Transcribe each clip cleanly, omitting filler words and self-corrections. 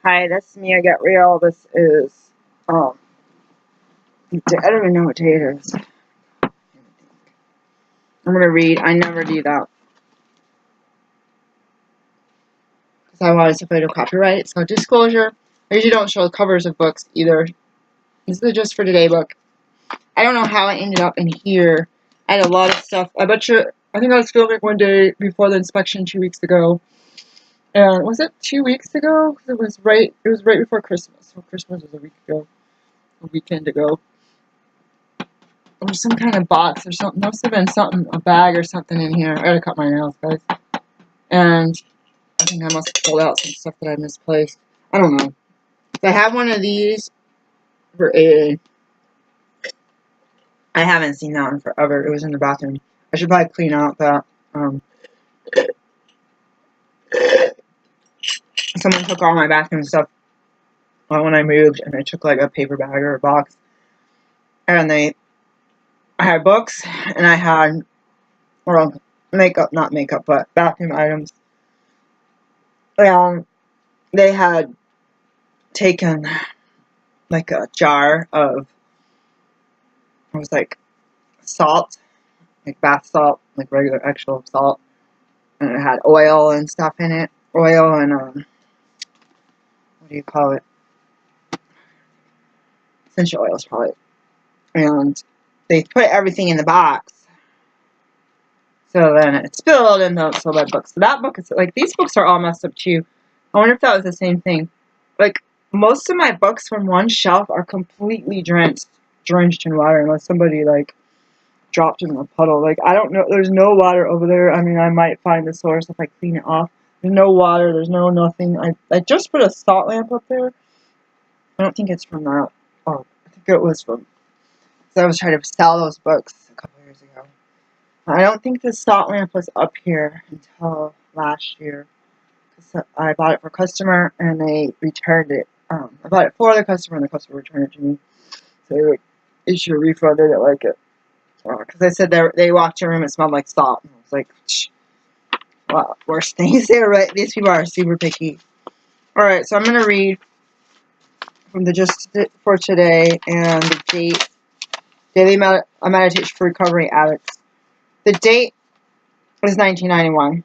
Hi, this is Mia Get Real. This is, I don't even know what day it is. I'm going to read. I never do that. Because I wanted to avoid a copyright. So, disclosure. I usually don't show covers of books either. This is just for today book. I don't know how I ended up in here. I had a lot of stuff. I think I was filming one day before the inspection 2 weeks ago. And was it 2 weeks ago? It was right before Christmas. So Christmas was a week ago. A weekend ago. Or some kind of box or something. Must have been something, a bag or something in here. I gotta cut my nails, guys. And I think I must have pulled out some stuff that I misplaced. I don't know. So I have one of these for a. I haven't seen that one forever. It was in the bathroom. I should probably clean out that. Someone took all my bathroom stuff when I moved, and they took like a paper bag or a box. And I had books, and I had, well, makeup, not makeup, but bathroom items. And they had taken like a jar of, it was like salt, like bath salt, like regular actual salt, and it had oil and stuff in it. Oil and what do you call it? Essential oils, probably. And they put everything in the box. So then it spilled and don't sell that book. So that book is like, these books are all messed up too. I wonder if that was the same thing. Like, most of my books from one shelf are completely drenched in water unless somebody like dropped in a puddle. Like, I don't know, there's no water over there. I mean, I might find the source if I clean it off. There's no water, there's no nothing. I just put a salt lamp up there. I don't think it's from that. Oh, I think it was from, because I was trying to sell those books a couple years ago. I don't think the salt lamp was up here until last year. Cause I bought it for a customer and they returned it. I bought it for the customer and the customer returned it to me. So they would issue a refund. They didn't like it. Because they said they walked in the room, it smelled like salt. And I was like, well, worst things there, right? These people are super picky. Alright, so I'm going to read from the Just for Today and the date. Daily Meditation for Recovering Addicts. The date is 1991.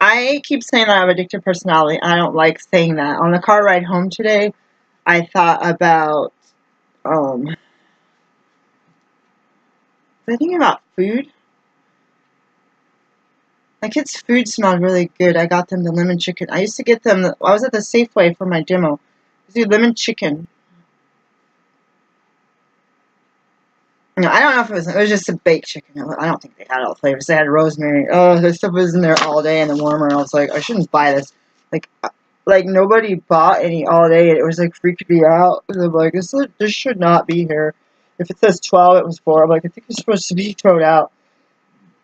I keep saying that I have addictive personality. I don't like saying that. On the car ride home today, I thought about, was I thinking about food? My kids' food smelled really good. I got them the lemon chicken. I used to get them, I was at the Safeway for my demo. I used to do lemon chicken. No, I don't know if it was just a baked chicken. I don't think they had all the flavors. They had rosemary. Oh, this stuff was in there all day in the warmer. I was like, I shouldn't buy this. Like nobody bought any all day. It was like freaking me out. I'm like, this should not be here. If it says 12, it was 4. I'm like, I think it's supposed to be thrown out.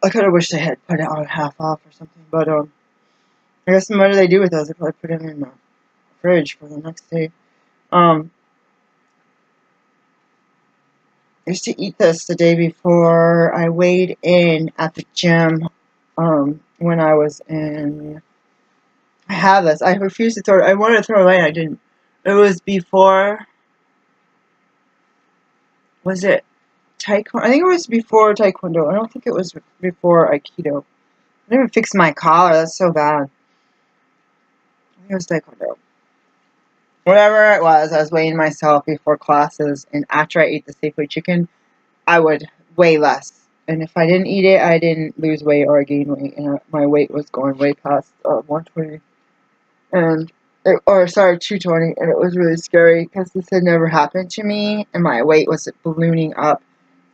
I kind of wish they had put it on half off or something. But I guess what do they do with those? They probably put them in the fridge for the next day. I used to eat this the day before I weighed in at the gym. When I was in, I have this. I refused to throw it. I wanted to throw it away. And I didn't. It was before. Was it Taekwondo? I think it was before Taekwondo. I don't think it was before Aikido. I didn't even fix my collar. That's so bad. I think it was Taekwondo. Whatever it was, I was weighing myself before classes, and after I ate the Safeway chicken, I would weigh less. And if I didn't eat it, I didn't lose weight or gain weight, and my weight was going way past 120, or sorry, 220, and it was really scary because this had never happened to me, and my weight was ballooning up,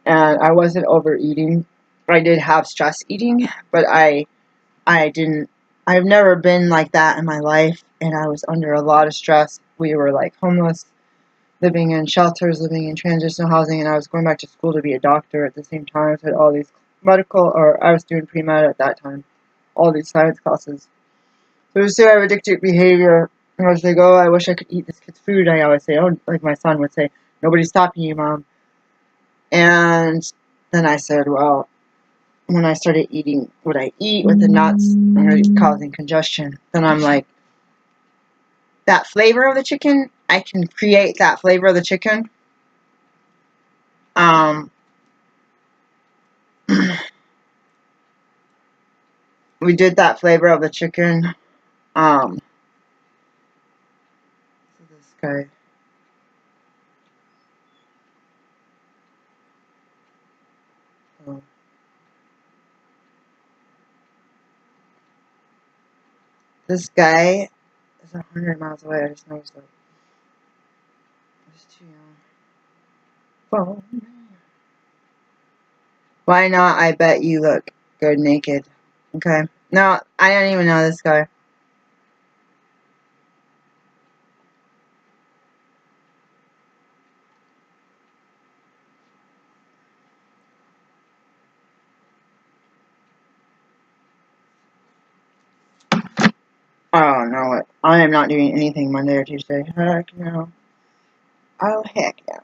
and I wasn't overeating. I did have stress eating, but I didn't. I've never been like that in my life, and I was under a lot of stress. We were like homeless, living in shelters, living in transitional housing, and I was going back to school to be a doctor at the same time. I had all these I was doing pre-med at that time, all these science classes. So I have addictive behavior, and I was like, oh, I wish I could eat this kid's food. I always say, oh, like my son would say, nobody's stopping you, Mom. And then I said, well, when I started eating what I eat with the nuts, and it was causing congestion, then I'm like, that flavor of the chicken. I can create that flavor of the chicken. We did that flavor of the chicken. This guy. Oh. This guy is 100 miles away. I just noticed that. He's too young. Oh. Why not? I bet you look good naked. Okay. No, I don't even know this guy. Oh, no. I am not doing anything Monday or Tuesday. Heck no. Oh, heck no.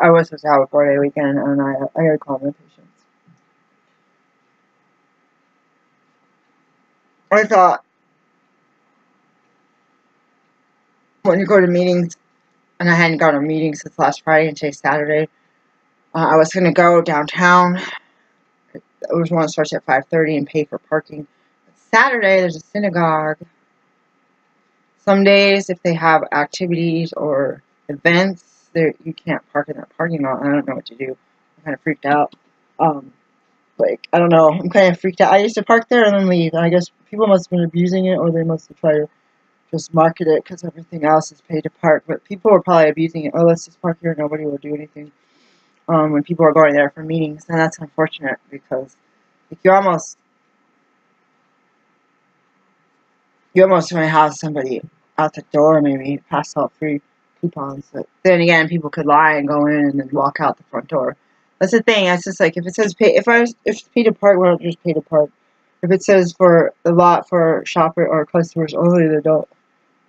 I was supposed to have a 4-day weekend, and I gotta call my patients. I thought when you go to meetings, and I hadn't gone to meetings since last Friday and today's Saturday, I was gonna go downtown. It was one that starts at 5:30 and pay for parking. Saturday, there's a synagogue. Some days, if they have activities or events, you can't park in that parking lot. I don't know what to do. I'm kind of freaked out. I don't know. I'm kind of freaked out. I used to park there and then leave. And I guess people must have been abusing it, or they must have tried to just market it because everything else is paid to park. But people were probably abusing it. Oh, let's just park here. Nobody will do anything. When people are going there for meetings, and that's unfortunate because like, you almost want to have somebody out the door, maybe pass out free coupons. But then again, people could lie and go in and then walk out the front door. That's the thing. It's just like if it says pay, if it's pay to park, why don't you just pay to park? If it says for a lot for shopper or customers only, they don't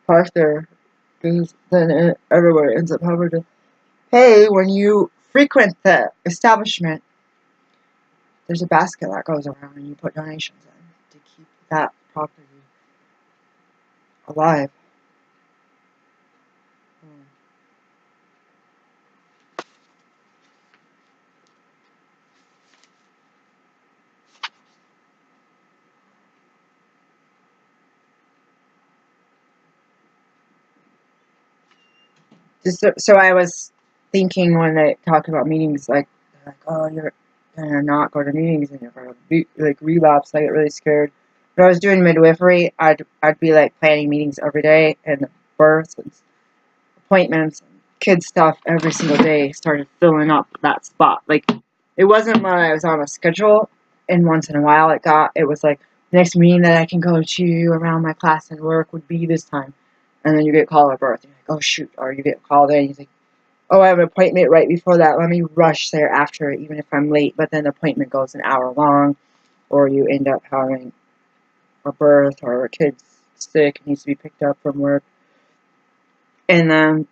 park there, because then everybody ends up having to pay when you frequent the establishment. There's a basket that goes around, and you put donations in to keep that property alive. So I was thinking when they talk about meetings, like, they're like, oh, you're gonna not go to meetings and you're gonna be, like, relapse. I get really scared. When I was doing midwifery, I'd be like planning meetings every day, and births and appointments and kid stuff every single day started filling up that spot. Like, it wasn't when I was on a schedule, and once in a while it was like, the next meeting that I can go to around my class and work would be this time. And then you get called at birth. You're like, oh shoot. Or you get called in. He's like, oh, I have an appointment right before that. Let me rush there after, even if I'm late. But then the appointment goes an hour long. Or you end up having a birth, or a kid's sick and needs to be picked up from work. And then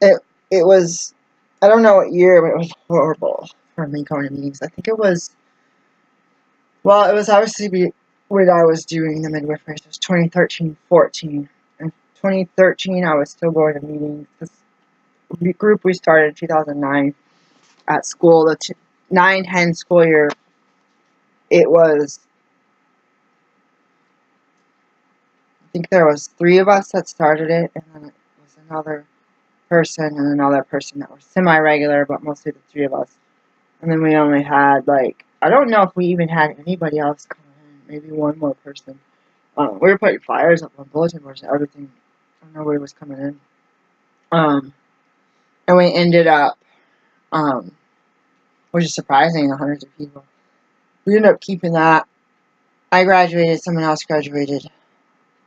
it was, I don't know what year, but it was horrible for me going to meetings. I think it was, well, it was obviously when I was doing the midwifery. It was 2013-14. In 2013, I was still going to meetings. This group we started in 2009 at school, the 9-10 school year. It was, I think there was 3 of us that started it, and then it was another person and another person that were semi-regular, but mostly the 3 of us. And then we only had, like, I don't know if we even had anybody else come in, maybe one more person. We were putting flyers up on bulletin boards and everything. Nobody was coming in. And we ended up, which is surprising, hundreds of people. We ended up keeping that. I graduated, someone else graduated.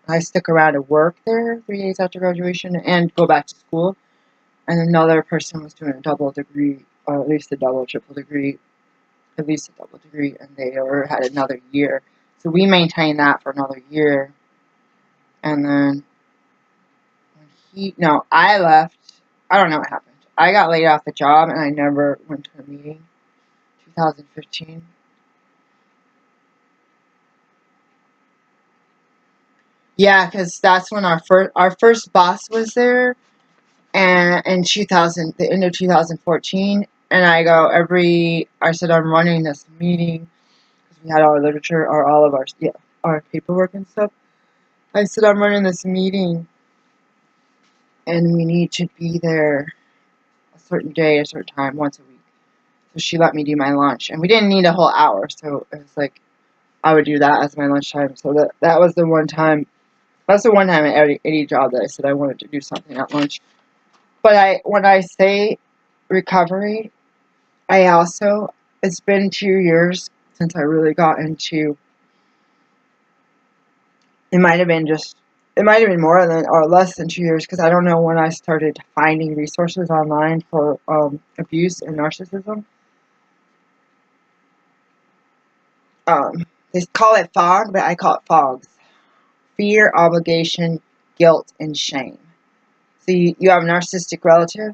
I stuck around to work there 3 days after graduation and go back to school. And another person was doing a double degree, or at least a double, triple degree, at least a double degree, and they had another year. So we maintained that for another year. And then I left. I don't know what happened. I got laid off the job, and I never went to a meeting. 2015. Yeah, because that's when our first boss was there, and in 2000, the end of 2014. And I said I'm running this meeting because we had all our literature or all of our paperwork and stuff. I said I'm running this meeting, and we need to be there a certain day, a certain time, once a week. So she let me do my lunch, and we didn't need a whole hour, so it was like I would do that as my lunchtime. So that was the one time. That's the one time at any job that I said I wanted to do something at lunch. But when I say recovery, I also, it's been 2 years since I really got into, it might have been more than or less than 2 years, because I don't know when I started finding resources online for abuse and narcissism. They call it FOG, but I call it FOGs. Fear, obligation, guilt, and shame. So you have a narcissistic relative,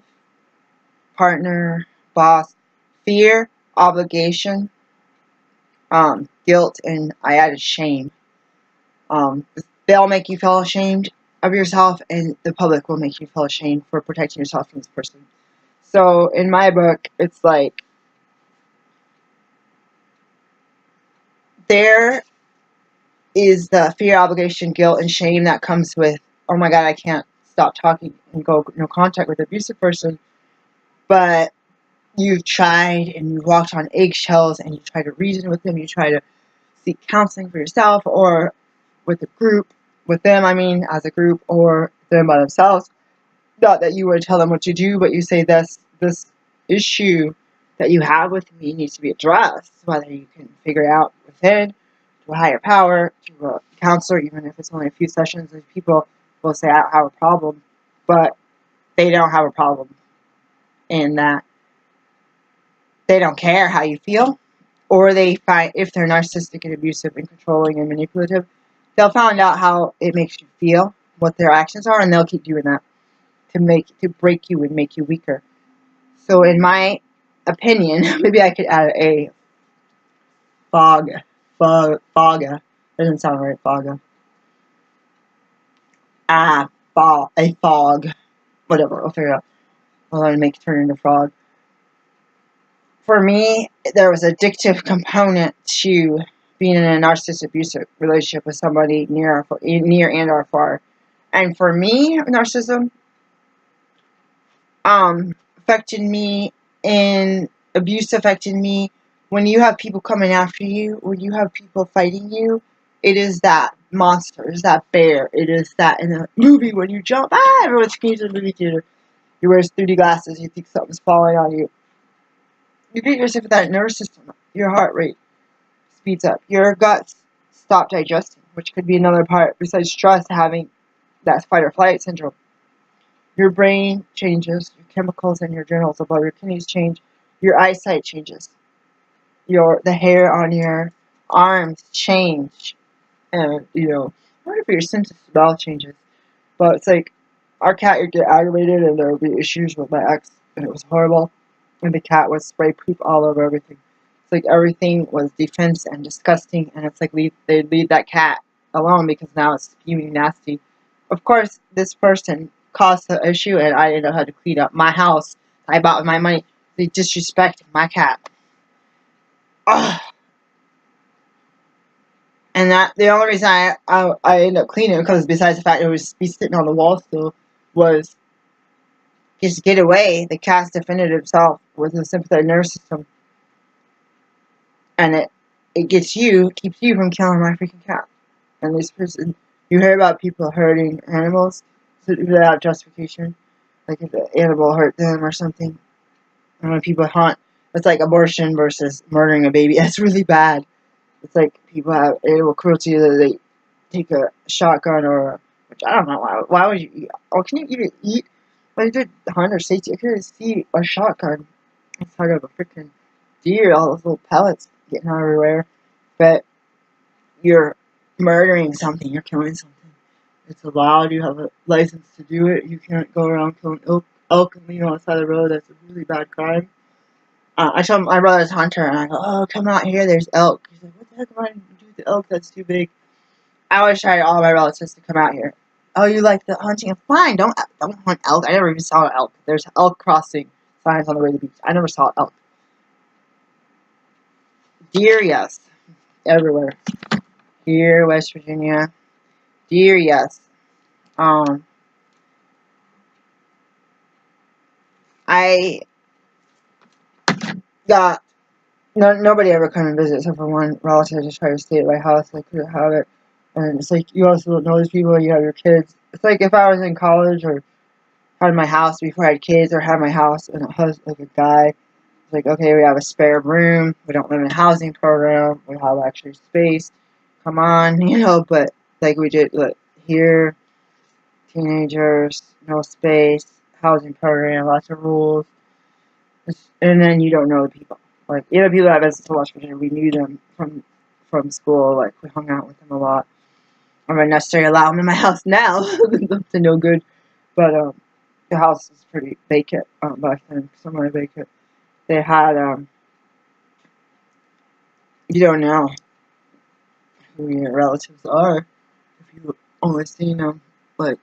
partner, boss, fear, obligation, guilt, and I added shame. They'll make you feel ashamed of yourself, and the public will make you feel ashamed for protecting yourself from this person. So in my book, it's like there is the fear, obligation, guilt, and shame that comes with, oh my God, I can't stop talking and go no contact with the abusive person. But you've tried and you've walked on eggshells and you try to reason with them, you try to seek counseling for yourself or with a group, with them, I mean, as a group, or them by themselves. Not that you would tell them what to do, but you say this issue that you have with me needs to be addressed, whether you can figure it out within, to a higher power, to a counselor, even if it's only a few sessions. And people will say, I don't have a problem, but they don't have a problem in that they don't care how you feel, or they find, if they're narcissistic and abusive and controlling and manipulative, they'll find out how it makes you feel, what their actions are, and they'll keep doing that to break you and make you weaker. So in my opinion, maybe I could add a FOGA. Doesn't sound right, FOGA. A fog. Whatever, I'll figure it out. I'll make it turn into frog. For me, there was an addictive component to being in a narcissistic abusive relationship with somebody near and or far. And for me, narcissism affected me, and abuse affected me. When you have people coming after you, when you have people fighting you, it is that monster, it is that bear, it is that in a movie when you jump, everyone screams in the movie theater. You wear 3D glasses, you think something's falling on you. You get yourself with that nervous system, your heart rate speeds up, your guts stop digesting, which could be another part besides stress, having that fight or flight syndrome. Your brain changes, your chemicals in your adrenals above your kidneys change, your eyesight changes, the hair on your arms change, and I wonder if your sense of smell changes. But it's like our cat would get aggravated, and there would be issues with my ex, and it was horrible. And the cat would spray poop all over everything. It's like everything was defense and disgusting, and it's like they'd leave that cat alone because now it's spewing nasty. Of course, this person caused the issue, and I ended up having to clean up my house I bought with my money. They disrespected my cat. Ugh. And that the only reason I ended up cleaning it, because besides the fact it was be sitting on the wall still, was just get away. The cat's defended himself with a sympathetic nervous system, and it keeps you from killing my freaking cat. And this person, you hear about people hurting animals without justification, like if the animal hurt them or something. And when people hunt, it's like abortion versus murdering a baby. That's really bad. It's like people have animal cruelty that they take a shotgun which I don't know why would you eat? Or can you even eat? When you do hunt or safety, I couldn't see a shotgun inside of a freaking deer. All those little pellets getting everywhere. But you're murdering something. You're killing something. It's allowed. You have a license to do it. You can't go around killing elk and leave on the side of the road. That's a really bad crime. I told my brother's a hunter, and I go, oh, come out here, there's elk. He's like, what the heck am I going to do with the elk? That's too big. I always try all my relatives to come out here. Oh, you like the hunting? Fine, don't hunt elk. I never even saw an elk. There's elk crossing signs on the way to the beach. I never saw elk. Deer, yes, everywhere. Here, West Virginia. Deer, yes. I got nobody ever come and visit except for one relative just tried to stay at my house. I couldn't have it, and it's like you also don't know these people. You have your kids. It's like if I was in college or had my house before I had kids, or had my house and it has like a guy. It's like, okay, we have a spare room. We don't live in a housing program. We have actually space. Come on, But like we did here, teenagers, no space, housing program, lots of rules. And then you don't know the people. Like, the people that visit to West Virginia, we knew them from school. Like, we hung out with them a lot. I wouldn't necessarily allow them in my house now. That's no good. But the house is pretty vacant back then. Somewhat vacant. They had, you don't know who your relatives are. If you've only seen them, like,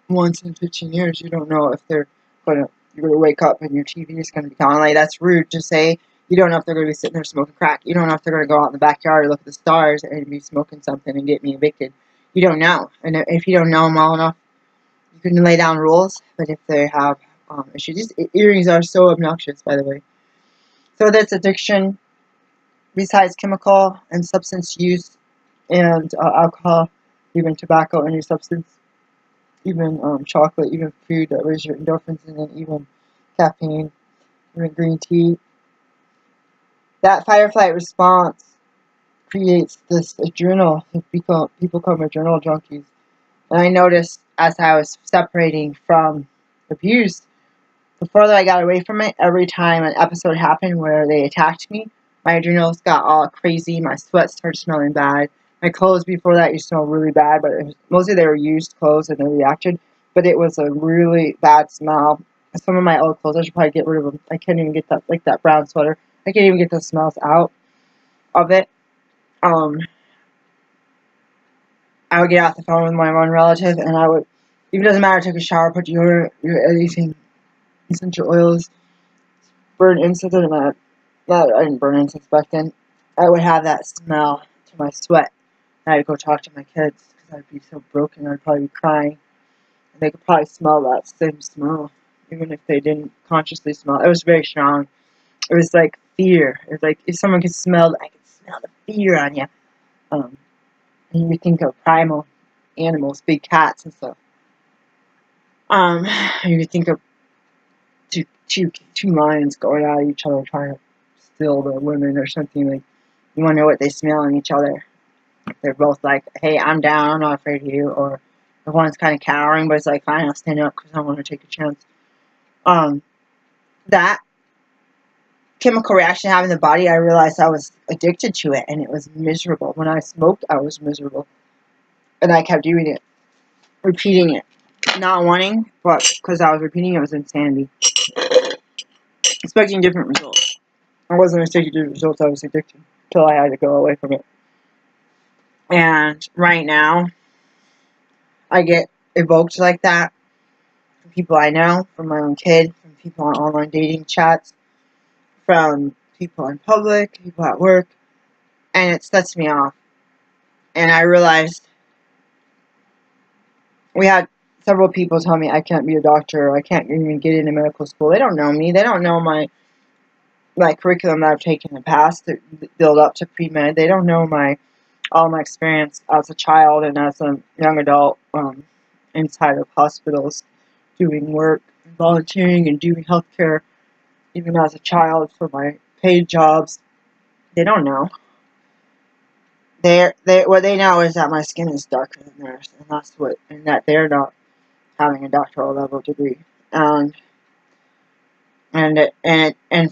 once in 15 years, you don't know if you're gonna wake up and your TV is gonna be on. Like, that's rude to say. You don't know if they're gonna be sitting there smoking crack. You don't know if they're gonna go out in the backyard or look at the stars and be smoking something and get me evicted. You don't know. And if you don't know them well enough, you can lay down rules. But if they have issues, earrings are so obnoxious, by the way. So that's addiction. Besides chemical and substance use and alcohol, even tobacco, any substance, even chocolate, even food that raises your endorphins, and then even caffeine, even green tea. That fight or flight response creates this adrenal. People become adrenal junkies. And I noticed as I was separating from abuse, the further I got away from it, every time an episode happened where they attacked me, my adrenals got all crazy, my sweat started smelling bad. My clothes before that used to smell really bad, but mostly they were used clothes and they reacted. But it was a really bad smell. Some of my old clothes, I should probably get rid of them. I can't even get that, like that brown sweater. I can't even get the smells out of it. I would get off the phone with my one relative, and I would, even doesn't matter, take a shower, put your anything, essential oils, burn incense, and I didn't burn incense back then. I would have that smell to my sweat. And I'd go talk to my kids because I'd be so broken. I'd probably be crying. And they could probably smell that same smell, even if they didn't consciously smell it. It was very strong. It was like fear. It was like if someone could smell, I could smell the fear on you. And you think of primal animals, big cats and stuff. You think of two lions going at each other trying to steal the women or something. Like, you want to know what they smell in each other. They're both like, hey, I'm down, I'm not afraid of you. Or the one's kind of cowering, but it's like, fine, I'll stand up because I want to take a chance. That chemical reaction I have in the body, I realized I was addicted to it, and it was miserable. When I smoked, I was miserable. And I kept doing it, repeating it. Not wanting, but because I was repeating it, was insanity. Expecting different results. I wasn't addicted to the results, I was addicted until I had to go away from it. And right now, I get evoked like that from people I know, from my own kid, from people on online dating chats, from people in public, people at work, and it sets me off. And I realized we had several people tell me I can't be a doctor, or I can't even get into medical school. They don't know me. They don't know my curriculum that I've taken in the past to build up to pre-med. They don't know all my experience as a child and as a young adult inside of hospitals, doing work, volunteering, and doing healthcare, even as a child for my paid jobs. They don't know. What they know is that my skin is darker than theirs, and that they're not having a doctoral level degree. And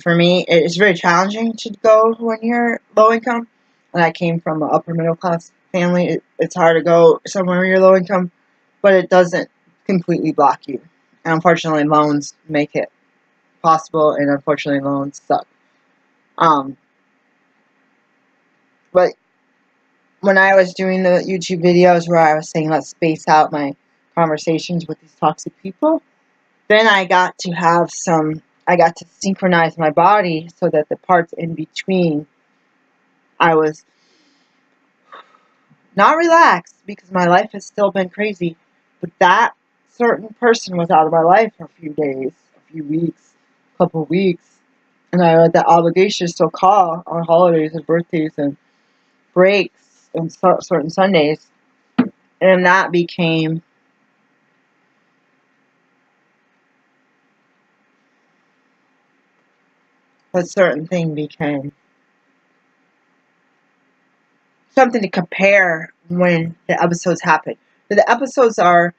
for me, it's very challenging to go when you're low income. And I came from an upper middle class family. It's hard to go somewhere where you're low income, but it doesn't completely block you. And unfortunately, loans make it possible, and unfortunately, loans suck. But when I was doing the YouTube videos where I was saying let's space out my conversations with these toxic people, then I got to synchronize my body so that the parts in between, I was not relaxed because my life has still been crazy, but that certain person was out of my life for a few days, a few weeks, a couple of weeks, and I had that obligation to still call on holidays and birthdays and breaks and certain Sundays, and that became a certain thing became something to compare when the episodes happen. But the episodes are,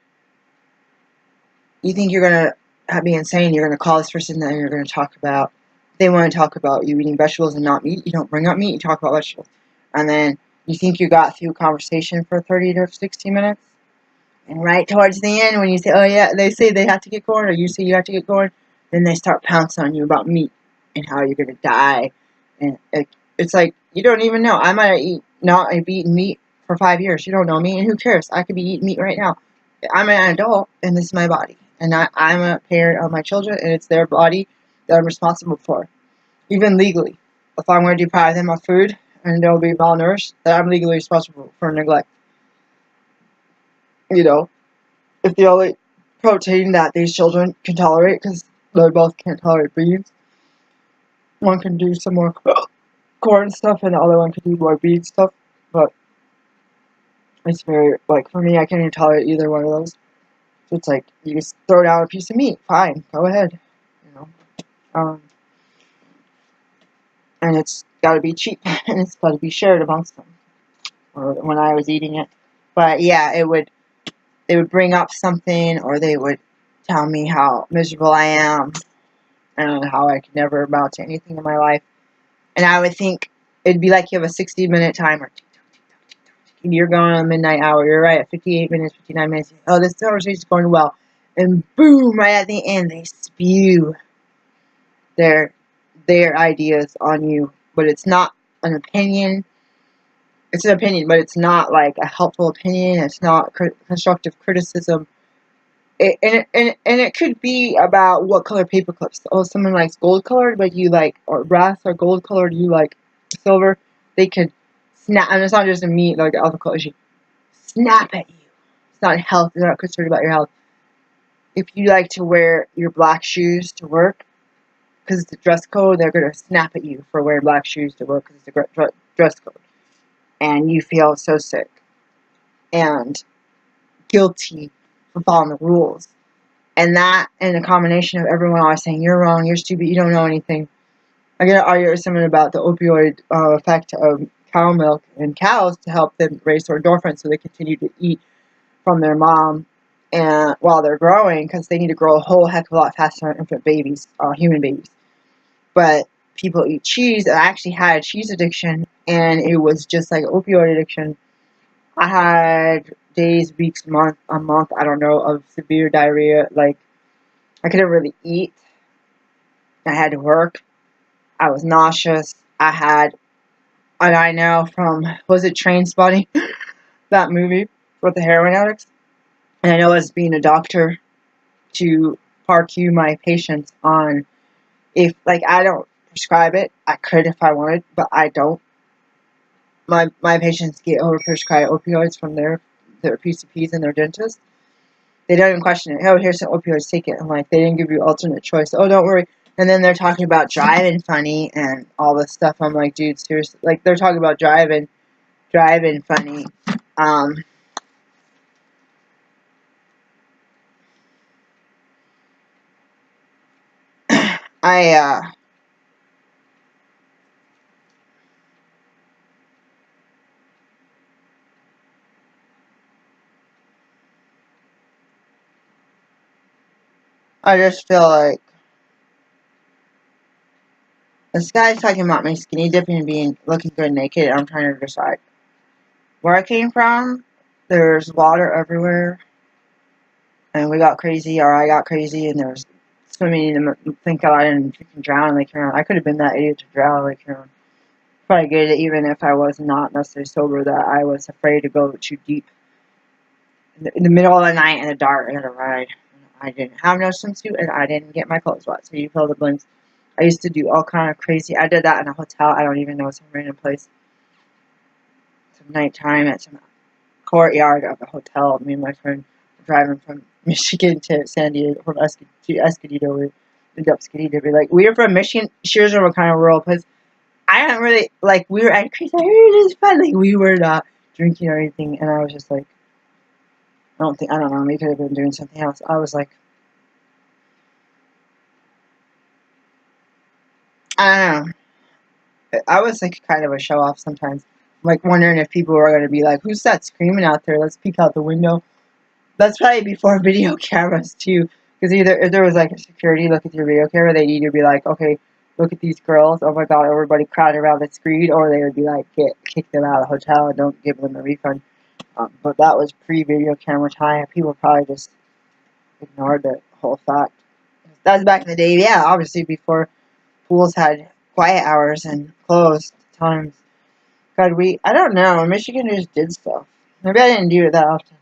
you think you're going to be insane, you're going to call this person and you're going to talk about, they want to talk about you eating vegetables and not meat, you don't bring up meat, you talk about vegetables. And then you think you got through conversation for 30 to 60 minutes, and right towards the end when you say, oh yeah, they say they have to get going, or you say you have to get going, then they start pouncing on you about meat and how you're going to die. And it's like, you don't even know. I might have eaten meat for 5 years. You don't know me, and who cares? I could be eating meat right now. I'm an adult, and this is my body. And I'm a parent of my children, and it's their body that I'm responsible for. Even legally. If I'm going to deprive them of food, and they'll be malnourished, then I'm legally responsible for neglect. You know, if the only protein that these children can tolerate, because they both can't tolerate beans, one can do some more corn stuff, and the other one can do more bean stuff, but it's very, like, for me, I can't even tolerate either one of those. So it's like, you just throw down a piece of meat, fine, go ahead, you know. And it's got to be cheap, and it's got to be shared amongst them, or when I was eating it. But yeah, they would bring up something, or they would tell me how miserable I am, and how I could never amount to anything in my life. And I would think, it'd be like you have a 60-minute timer. You're going on the midnight hour. You're right at 58 minutes, 59 minutes. Oh, this conversation's going well. And boom, right at the end, they spew their ideas on you. But it's not an opinion. It's an opinion, but it's not like a helpful opinion. It's not constructive criticism. And it could be about what color paper clips. Oh, someone likes gold colored, but you like, or brass or gold colored, you like silver. They could snap, and it's not just a meat, like alpha colors. Snap at you. It's not health. They're not concerned about your health. If you like to wear your black shoes to work, because it's a dress code, they're going to snap at you for wearing black shoes to work because it's a dress code. And you feel so sick and guilty for following the rules. And that, and a combination of everyone always saying, you're wrong, you're stupid, you don't know anything. I'm going to argue with someone about the opioid effect of cow milk in cows to help them raise their endorphins so they continue to eat from their mom and while they're growing, because they need to grow a whole heck of a lot faster than infant babies, human babies. But people eat cheese. I actually had a cheese addiction, and it was just like opioid addiction. I had days, weeks, a month, I don't know, of severe diarrhea. Like, I couldn't really eat. I had to work. I was nauseous. And I know from, was it Trainspotting? That movie with the heroin addicts? And I know as being a doctor to parcue my patients on, if, like, I don't prescribe it. I could if I wanted, but I don't. My patients get overprescribed opioids from their PCPs and their dentist. They don't even question it. Oh, here's some opioids, take it. I'm like, they didn't give you alternate choice. Oh, don't worry. And then they're talking about driving funny and all this stuff. I'm like, dude, seriously. Like, they're talking about driving funny. I just feel like this guy's talking about me skinny dipping and being looking good naked. And I'm trying to decide where I came from. There's water everywhere, and we got crazy, or I got crazy, and there was swimming in the, thank God I didn't freaking drown in Lake Huron. I could have been that idiot to drown in Lake Huron. probably good, even if I was not necessarily sober, that I was afraid to go too deep. In the middle of the night in the dark at a ride. I didn't have no swimsuit, and I didn't get my clothes wet, so you fill the blanks. I used to do all kind of crazy. I did that in a hotel. I don't even know, some random place. Some nighttime at some courtyard of a hotel. Me and my friend were driving from Michigan to San Diego, from Escondido. We ended up Escondido. We were from Michigan. She was from a kind of rural place. I don't really, we were at crazy. It is fun. We were not drinking or anything, and I was just like, I don't know, we could have been doing something else. I was like, I don't know. I was kind of a show off sometimes. Wondering if people were going to be like, who's that screaming out there? Let's peek out the window. That's probably before video cameras too. Because either if there was a security look at your video camera, they'd either be like, okay, look at these girls. Oh my god, everybody crowded around the screen. Or they would be like, kick them out of the hotel and don't give them a refund. But that was pre-video camera time. People probably just ignored the whole fact. That was back in the day, yeah, obviously before pools had quiet hours and closed times. God, I don't know, Michigan just did stuff. Maybe I didn't do it that often.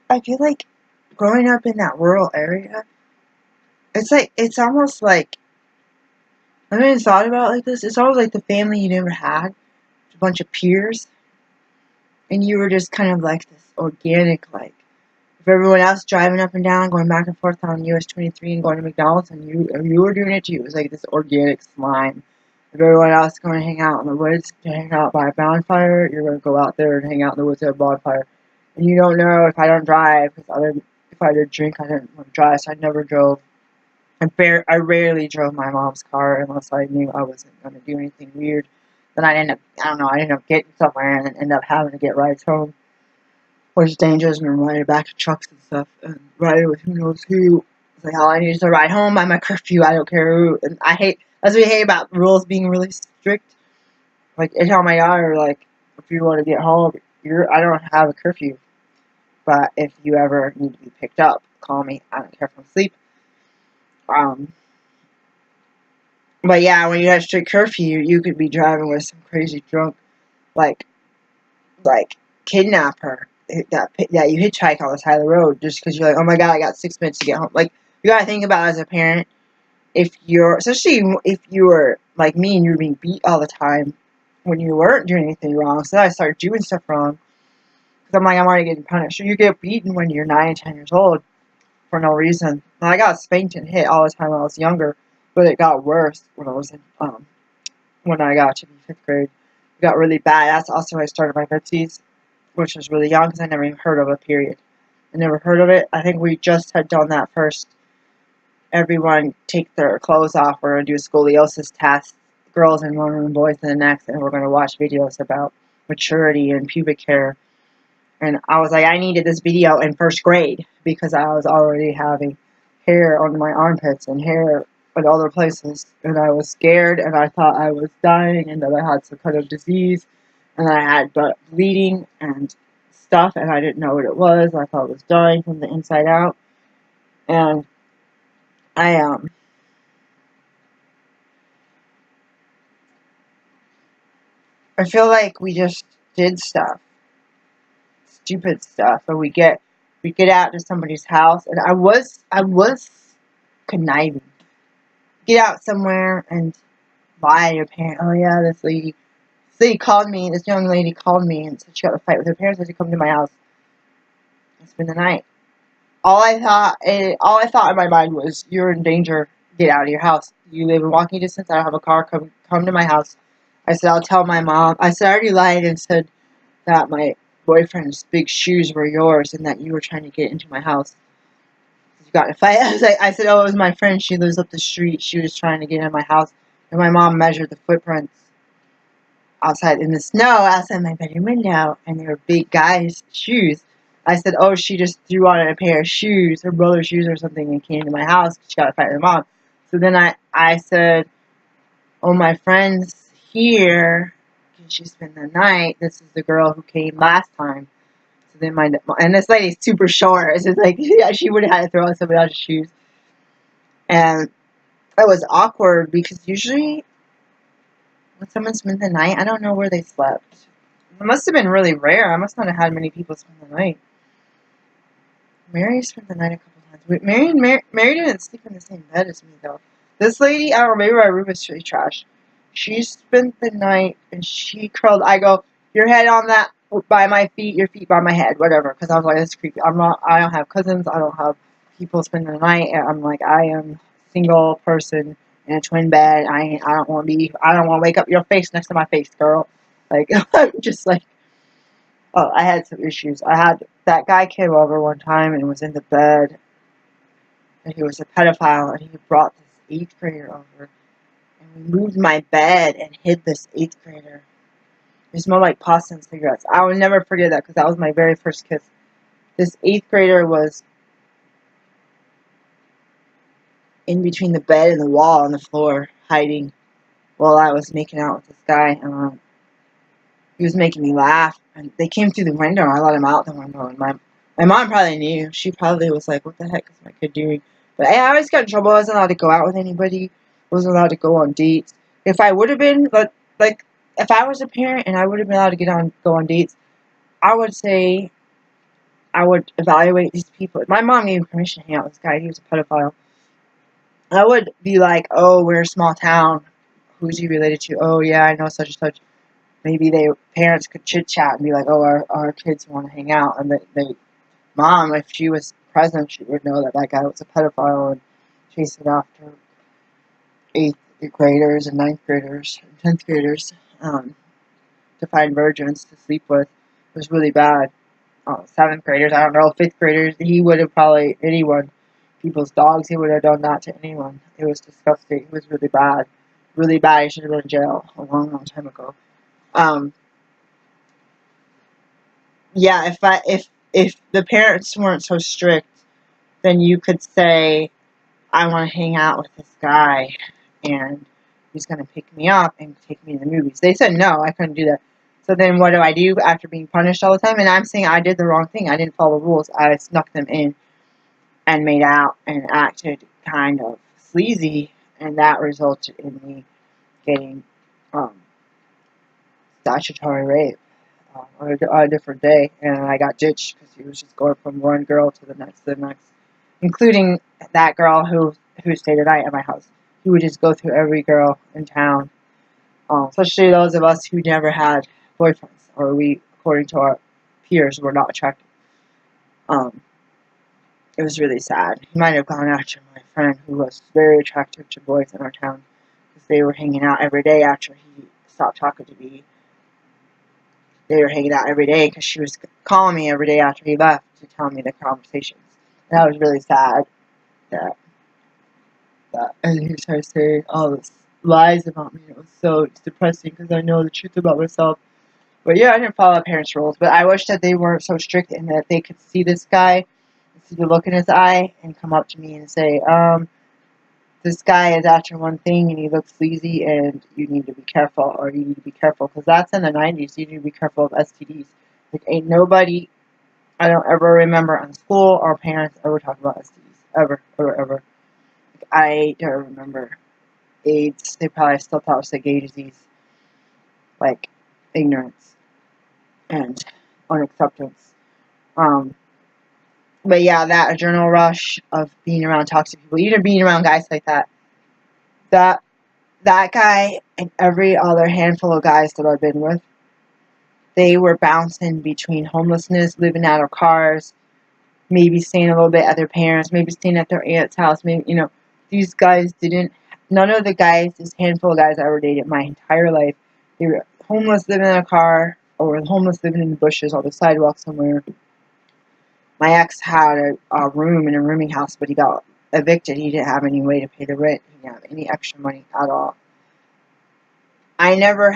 I feel like growing up in that rural area, it's almost like, I haven't even thought about it like this, it's almost like the family you never had, a bunch of peers, and you were just kind of like this organic, if everyone else driving up and down, going back and forth on US 23 and going to McDonald's, and you were doing it too. It was like this organic slime. If everyone else is going to hang out in the woods, to hang out by a bonfire, you're going to go out there and hang out in the woods at a bonfire. And you don't know, if I don't drive, if I did drink, I didn't want to drive, so I never drove. I rarely drove my mom's car unless I knew I wasn't going to do anything weird. Then I ended up getting somewhere and then end up having to get rides home. Which is dangerous when riding back to trucks and stuff, and riding with who knows who. It's like, all I need is to ride home by my curfew, I don't care who. And that's what I hate about rules being really strict. I tell my daughter, if you want to get home, I don't have a curfew. But if you ever need to be picked up, call me, I don't care if I'm asleep. But yeah, when you have strict curfew, you could be driving with some crazy drunk, like kidnapper that you hitchhike on the side of the road just because you're like, oh my god, I got 6 minutes to get home. You gotta think about, as a parent, especially if you were like me and you were being beat all the time when you weren't doing anything wrong. So then I started doing stuff wrong because I'm already getting punished. So you get beaten when you're 9 and 10 years old for no reason. And I got spanked and hit all the time when I was younger, but it got worse when I got to be 5th grade. It got really bad. That's also when I started my fifties, which was really young because I never even heard of a period. I never heard of it. I think we just had done that first. Everyone take their clothes off. We're going to do a scoliosis test. Girls in one room, boys in the next, and we're going to watch videos about maturity and pubic hair. And I was like, I needed this video in 1st grade because I was already having hair on my armpits and hair in other places. And I was scared, and I thought I was dying and that I had some kind of disease. And I had bleeding and stuff, and I didn't know what it was. I thought it was dying from the inside out. And I feel like we just did stuff. Stupid stuff. And we get out to somebody's house, and I was conniving. Get out somewhere and lie to your parent. Oh yeah, this young lady called me and said she got a fight with her parents, had to come to my house and spend the night. All I thought in my mind was, you're in danger, get out of your house. You live in walking distance, I don't have a car, come to my house. I said, I'll tell my mom. I said, I already lied and said that my boyfriend's big shoes were yours and that you were trying to get into my house. You got in a fight. I said, oh, it was my friend, she lives up the street, she was trying to get in my house. And my mom measured the footprints outside in the snow outside my bedroom window, and they were big guys' shoes. I said, oh, she just threw on a pair of shoes, her brother's shoes or something, and came to my house. She got a fight with her mom. So then I said, oh, my friend's here. Can she spend the night? This is the girl who came last time. So then and this lady's super short. It's just yeah, she would have had to throw on somebody else's shoes. And it was awkward because usually When someone spent the night, I don't know where they slept. It must have been really rare. I must not have had many people spend the night. Mary spent the night a couple times. Mary didn't sleep in the same bed as me, though. This lady, I don't know, maybe my room is really trash. She spent the night, and she curled. I go, your head on that, by my feet, your feet by my head, whatever. Because I was like, that's creepy. I don't have cousins. I don't have people spending the night. I'm like, I am a single person in a twin bed. I don't want to wake up your face next to my face, girl. Like, I'm just like, oh, I had some issues. That guy came over one time and was in the bed, and he was a pedophile, and he brought this 8th grader over, and we moved my bed and hid this 8th grader. It smelled like pasta and cigarettes. I will never forget that because that was my very first kiss. This 8th grader was in between the bed and the wall on the floor, hiding while I was making out with this guy. He was making me laugh, and they came through the window, and I let him out the window, and my mom probably knew. She probably was like, what the heck is my kid doing? But I always got in trouble. I wasn't allowed to go out with anybody. I wasn't allowed to go on dates. If I would have been, like, if I was a parent and I would have been allowed to go on dates, I would say I would evaluate these people. My mom gave me permission to hang out with this guy. He was a pedophile. I would be like, oh, we're a small town. Who's he related to? Oh, yeah, I know such and such. Maybe parents could chit-chat and be like, oh, our kids want to hang out. And mom, if she was present, she would know that guy was a pedophile and chasing after 8th graders and 9th graders and 10th graders to find virgins to sleep with. It was really bad. 7th graders, I don't know, 5th graders, he would have probably, people's dogs, he would have done that to anyone. It was disgusting. It was really bad. Really bad. He should have been in jail a long, long time ago. Yeah, if the parents weren't so strict, then you could say, I want to hang out with this guy, and he's going to pick me up and take me to the movies. They said no, I couldn't do that. So then what do I do after being punished all the time? And I'm saying I did the wrong thing. I didn't follow the rules. I snuck them in and made out and acted kind of sleazy, and that resulted in me getting statutory rape on a different day, and I got ditched because he was just going from one girl to the next, including that girl who stayed the night at my house. He would just go through every girl in town, especially those of us who never had boyfriends, or we, according to our peers, were not attractive. It was really sad. He might have gone after my friend who was very attractive to boys in our town, because they were hanging out every day after he stopped talking to me. They were hanging out every day because she was calling me every day after he left to tell me the conversations. And that was really sad that and he tried to say all these lies about me. It was so depressing because I know the truth about myself. But yeah, I didn't follow parents' rules. But I wish that they weren't so strict and that they could see this guy, see the look in his eye, and come up to me and say, this guy is after one thing and he looks sleazy and you need to be careful, or you need to be careful, because that's in the 90s. You need to be careful of STDs. Like, ain't nobody, I don't ever remember in school or parents ever talk about STDs. Ever, ever, ever. Like, I don't remember AIDS. They probably still thought it was a gay disease. Like, ignorance and unacceptance. But yeah, that adrenaline rush of being around toxic people, even being around guys like that, that guy and every other handful of guys that I've been with, they were bouncing between homelessness, living out of cars, maybe staying a little bit at their parents', maybe staying at their aunt's house. Maybe, these guys none of the guys, this handful of guys I ever dated my entire life, they were homeless living in a car, or homeless living in the bushes on the sidewalk somewhere. My ex had a room in a rooming house, but he got evicted. He didn't have any way to pay the rent. He didn't have any extra money at all. I never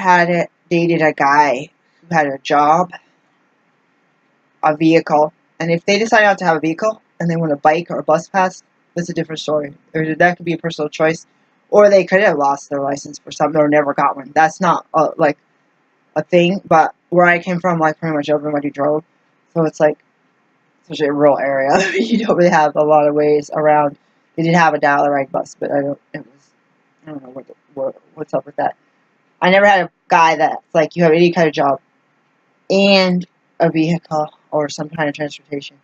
dated a guy who had a job, a vehicle, and if they decide not to have a vehicle and they want a bike or a bus pass, that's a different story. That could be a personal choice, or they could have lost their license for something or never got one. That's not like a thing. But where I came from, like, pretty much everybody drove, so it's like, especially a rural area, you don't really have a lot of ways around. They did have a Dollar Ride bus, but I don't know what's up with that. I never had a guy that's like, you have any kind of job and a vehicle or some kind of transportation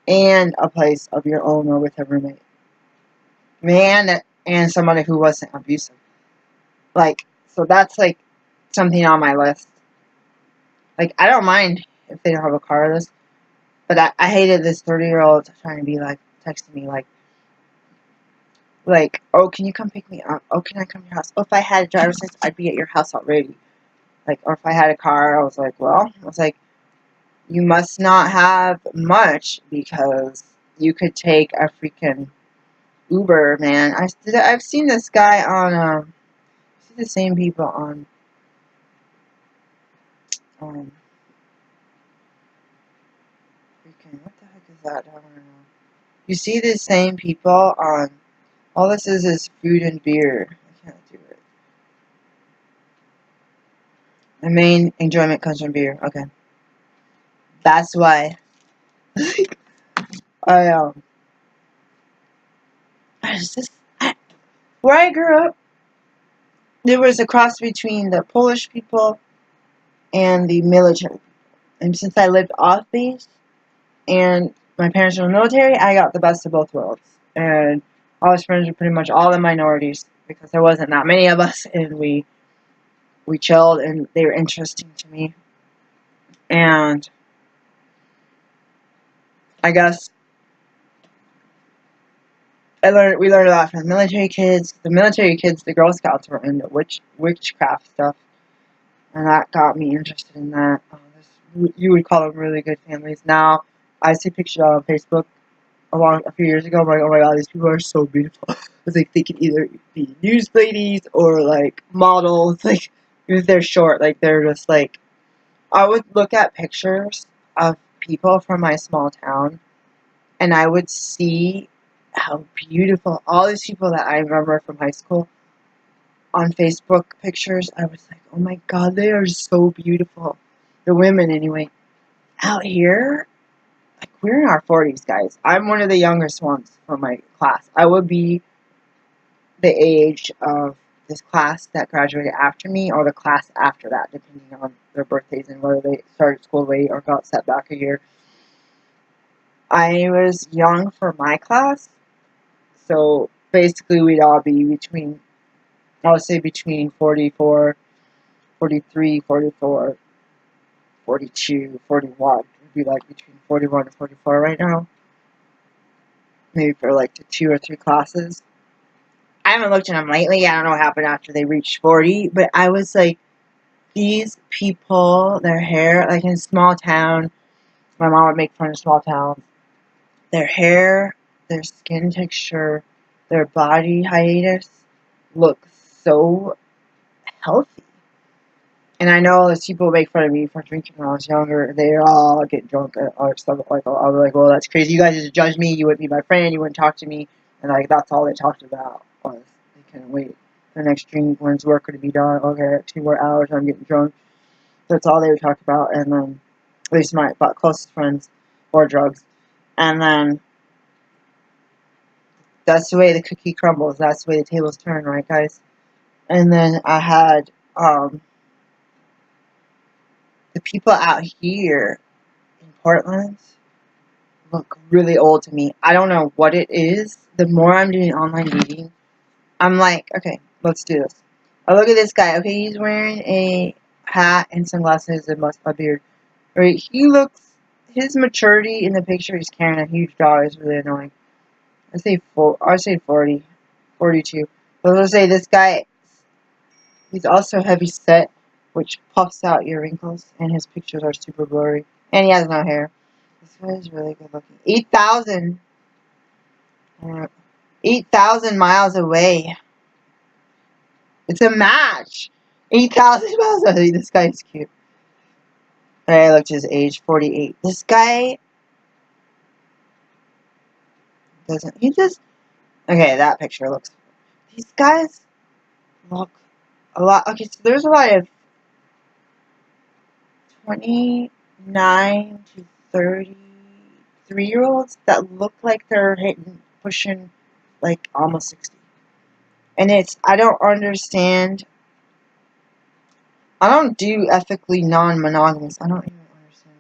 and a place of your own or with a roommate. Man, and somebody who wasn't abusive. Like, so that's like something on my list. Like, I don't mind if they don't have a car list, but I hated this 30-year-old trying to be like, texting me like, oh, can you come pick me up? Oh, can I come to your house? Oh, if I had a driver's license, I'd be at your house already. Like, or if I had a car, I was like, you must not have much because you could take a freaking Uber, man. I've seen this guy on, see the same people on, freaking, what the heck is that? I don't know. You see the same people on, all this is food and beer. I can't do it. My main enjoyment comes from beer. Okay. That's why. I where I grew up, there was a cross between the Polish people and the military. And since I lived off base and my parents were in the military, I got the best of both worlds. And I was friends with pretty much all the minorities because there wasn't that many of us, and we chilled, and they were interesting to me. And I guess we learned a lot from the military kids. The military kids, the Girl Scouts were into witchcraft stuff, and that got me interested in that. You would call them really good families. Now, I see pictures on Facebook a few years ago. I'm like, oh my god, these people are so beautiful. It's like they could either be news ladies or like models. Like, if they're short, like they're just like. I would look at pictures of people from my small town, and I would see how beautiful all these people that I remember from high school on Facebook pictures. I was like, oh my god, they are so beautiful. The women, anyway. Out here, like, we're in our 40s, guys. I'm one of the youngest ones from my class. I would be the age of this class that graduated after me, or the class after that, depending on their birthdays and whether they started school late or got set back a year. I was young for my class, so basically we'd all be between, I would say between 44, 43, 44, 42, 41. It'd be like between 41 and 44 right now. Maybe for like the 2 or 3 classes. I haven't looked at them lately. I don't know what happened after they reached 40, but I was like, these people, their hair, like in small town, my mom would make fun of small towns. Their hair, their skin texture, their body hiatus look so healthy. And I know there's people make fun of me for drinking when I was younger. They all get drunk or stuff like that. I was like, well, that's crazy. You guys just judge me. You wouldn't be my friend. You wouldn't talk to me. And like, that's all they talked about was they couldn't wait for the next drink. When's work going to be done? Okay, 2 more hours. I'm getting drunk. That's all they would talk about. And then, at least my closest friends, or drugs. And then, that's the way the cookie crumbles. That's the way the tables turn, right, guys? And then I had, the people out here in Portland look really old to me. I don't know what it is. The more I'm doing online dating, I'm like, okay, let's do this. I look at this guy. Okay, he's wearing a hat and sunglasses and a beard. Right? He looks, his maturity in the picture, he's carrying a huge dog, is really annoying. I say 40, 42. But let's say this guy, he's also heavy set, which puffs out your wrinkles, and his pictures are super blurry. And he has no hair. This guy is really good looking. 8,000 miles away. It's a match. 8,000 miles away. This guy is cute. I looked at his age, 48. This guy doesn't, okay, that picture looks, these guys look a lot, okay, so there's a lot of 29 to 33-year-olds that look like they're pushing, like, almost 60. And I don't understand I don't do ethically non-monogamous. I don't even understand.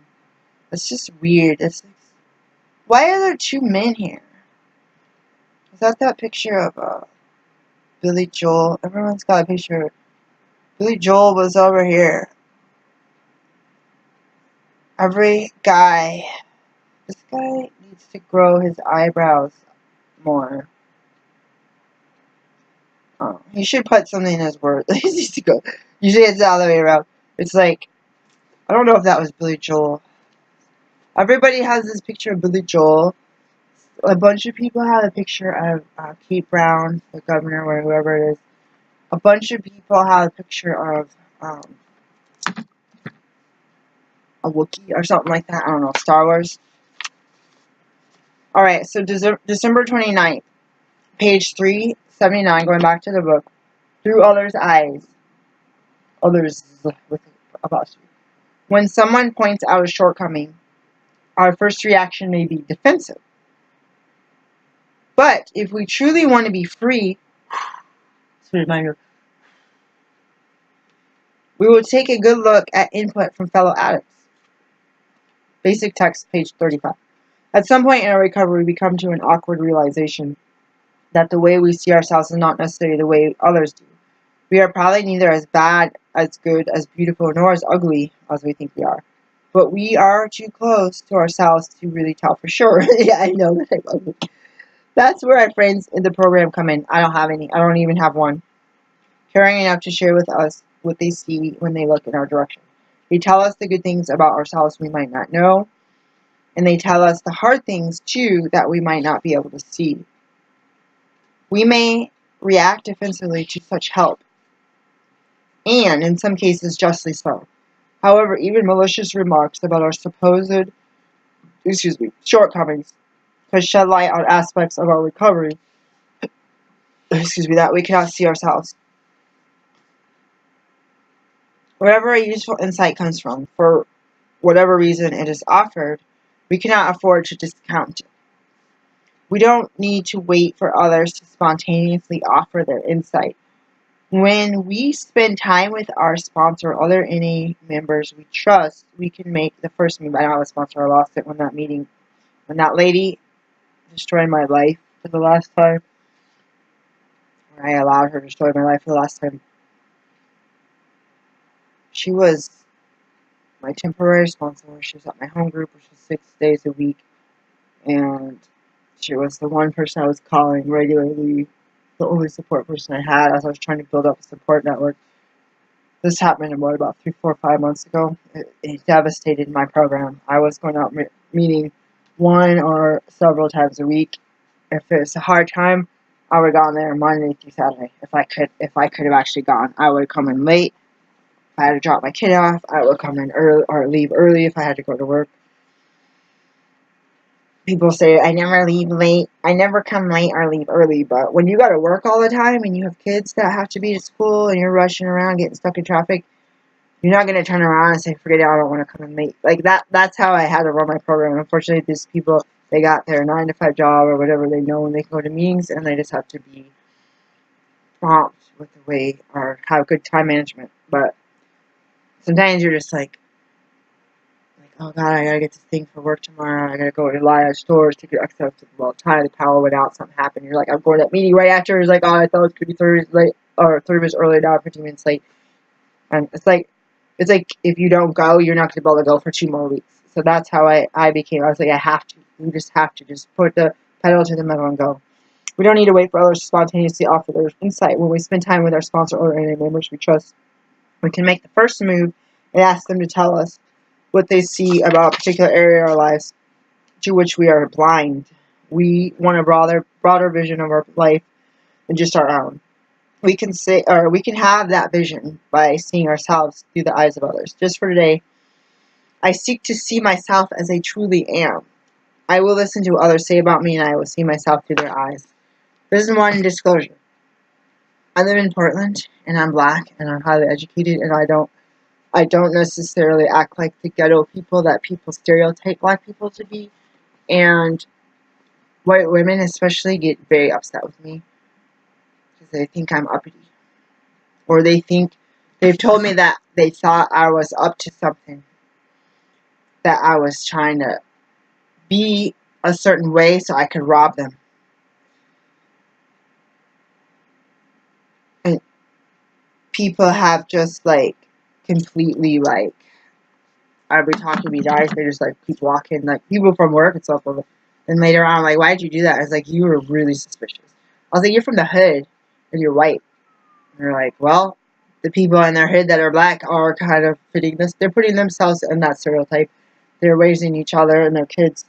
It's just weird. It's like, why are there two men here? Is that picture of Billy Joel? Everyone's got a picture. Billy Joel was over here. Every guy. This guy needs to grow his eyebrows more. Oh, he should put something in his word. He needs to go. Usually it's the other way around. It's like, I don't know if that was Billy Joel. Everybody has this picture of Billy Joel. A bunch of people have a picture of Kate Brown, the governor, or whoever it is. A bunch of people have a picture of a Wookiee or something like that. I don't know. Star Wars. Alright, so December 29th, page 379, going back to the book. Through others' eyes. Others with apostrophe. When someone points out a shortcoming, our first reaction may be defensive. But if we truly want to be free, we will take a good look at input from fellow addicts. Basic text, page 35. At some point in our recovery, we come to an awkward realization that the way we see ourselves is not necessarily the way others do. We are probably neither as bad, as good, as beautiful, nor as ugly as we think we are. But we are too close to ourselves to really tell for sure. Yeah, I know that I'm ugly. That's where our friends in the program come in. I don't have any. I don't even have one. Caring enough to share with us what they see when they look in our direction. They tell us the good things about ourselves we might not know. And they tell us the hard things, too, that we might not be able to see. We may react defensively to such help. And, in some cases, justly so. However, even malicious remarks about our supposed shortcomings could shed light on aspects of our recovery that we cannot see ourselves. Wherever a useful insight comes from, for whatever reason it is offered, we cannot afford to discount it. We don't need to wait for others to spontaneously offer their insight. When we spend time with our sponsor or other NA members we trust, we can make the first move. I don't have a sponsor. I lost it when that lady destroyed my life for the last time. I allowed her to destroy my life for the last time. She was my temporary sponsor. She was at my home group, which was 6 days a week. And she was the one person I was calling regularly, the only support person I had as I was trying to build up a support network. This happened about 3, 4, 5 months ago. It devastated my program. I was going out meeting one or several times a week. If it was a hard time, I would have gone there Monday through Saturday. If I could have actually gone, I would come in late. If I had to drop my kid off, I would come in early or leave early if I had to go to work. People say, I never leave late. I never come late or leave early. But when you got to work all the time and you have kids that have to be at school and you're rushing around getting stuck in traffic, you're not going to turn around and say, forget it, I don't want to come in late. Like that's how I had to run my program. Unfortunately, these people, they got their 9-to-5 job or whatever they know, and they can go to meetings and they just have to be prompt with the way or have good time management. But sometimes you're just like, oh god, I gotta get this thing for work tomorrow. I gotta go to Elias stores to get access to the time. The power went out, something happened. You're like, I'm going to that meeting right after. It's like, oh, I thought it was going to be 30 minutes late, or 30 minutes early, now 15 minutes late. And it's like if you don't go, you're not going to be able to go for 2 more weeks. So that's how I became. I was like, I have to. We just have to just put the pedal to the metal and go. We don't need to wait for others to spontaneously offer their insight. When we spend time with our sponsor or any members we trust, we can make the first move and ask them to tell us what they see about a particular area of our lives to which we are blind. We want a broader vision of our life than just our own. We can have that vision by seeing ourselves through the eyes of others. Just for today, I seek to see myself as I truly am. I will listen to what others say about me, and I will see myself through their eyes. This is one disclosure. I live in Portland, and I'm black, and I'm highly educated, and I don't necessarily act like the ghetto people that people stereotype black people to be. And white women especially get very upset with me because they think I'm uppity. Or they think They've told me that they thought I was up to something, that I was trying to be a certain way so I could rob them. And people have just, like, completely, like, I'd be talking to these guys, they just, like, keep walking, like, people from work and stuff. And later on, I'm like, why'd you do that? I was like, you were really suspicious. I was like, you're from the hood, and you're white. And they're like, well, the people in their hood that are black are kind of fitting this. They're putting themselves in that stereotype. They're raising each other and their kids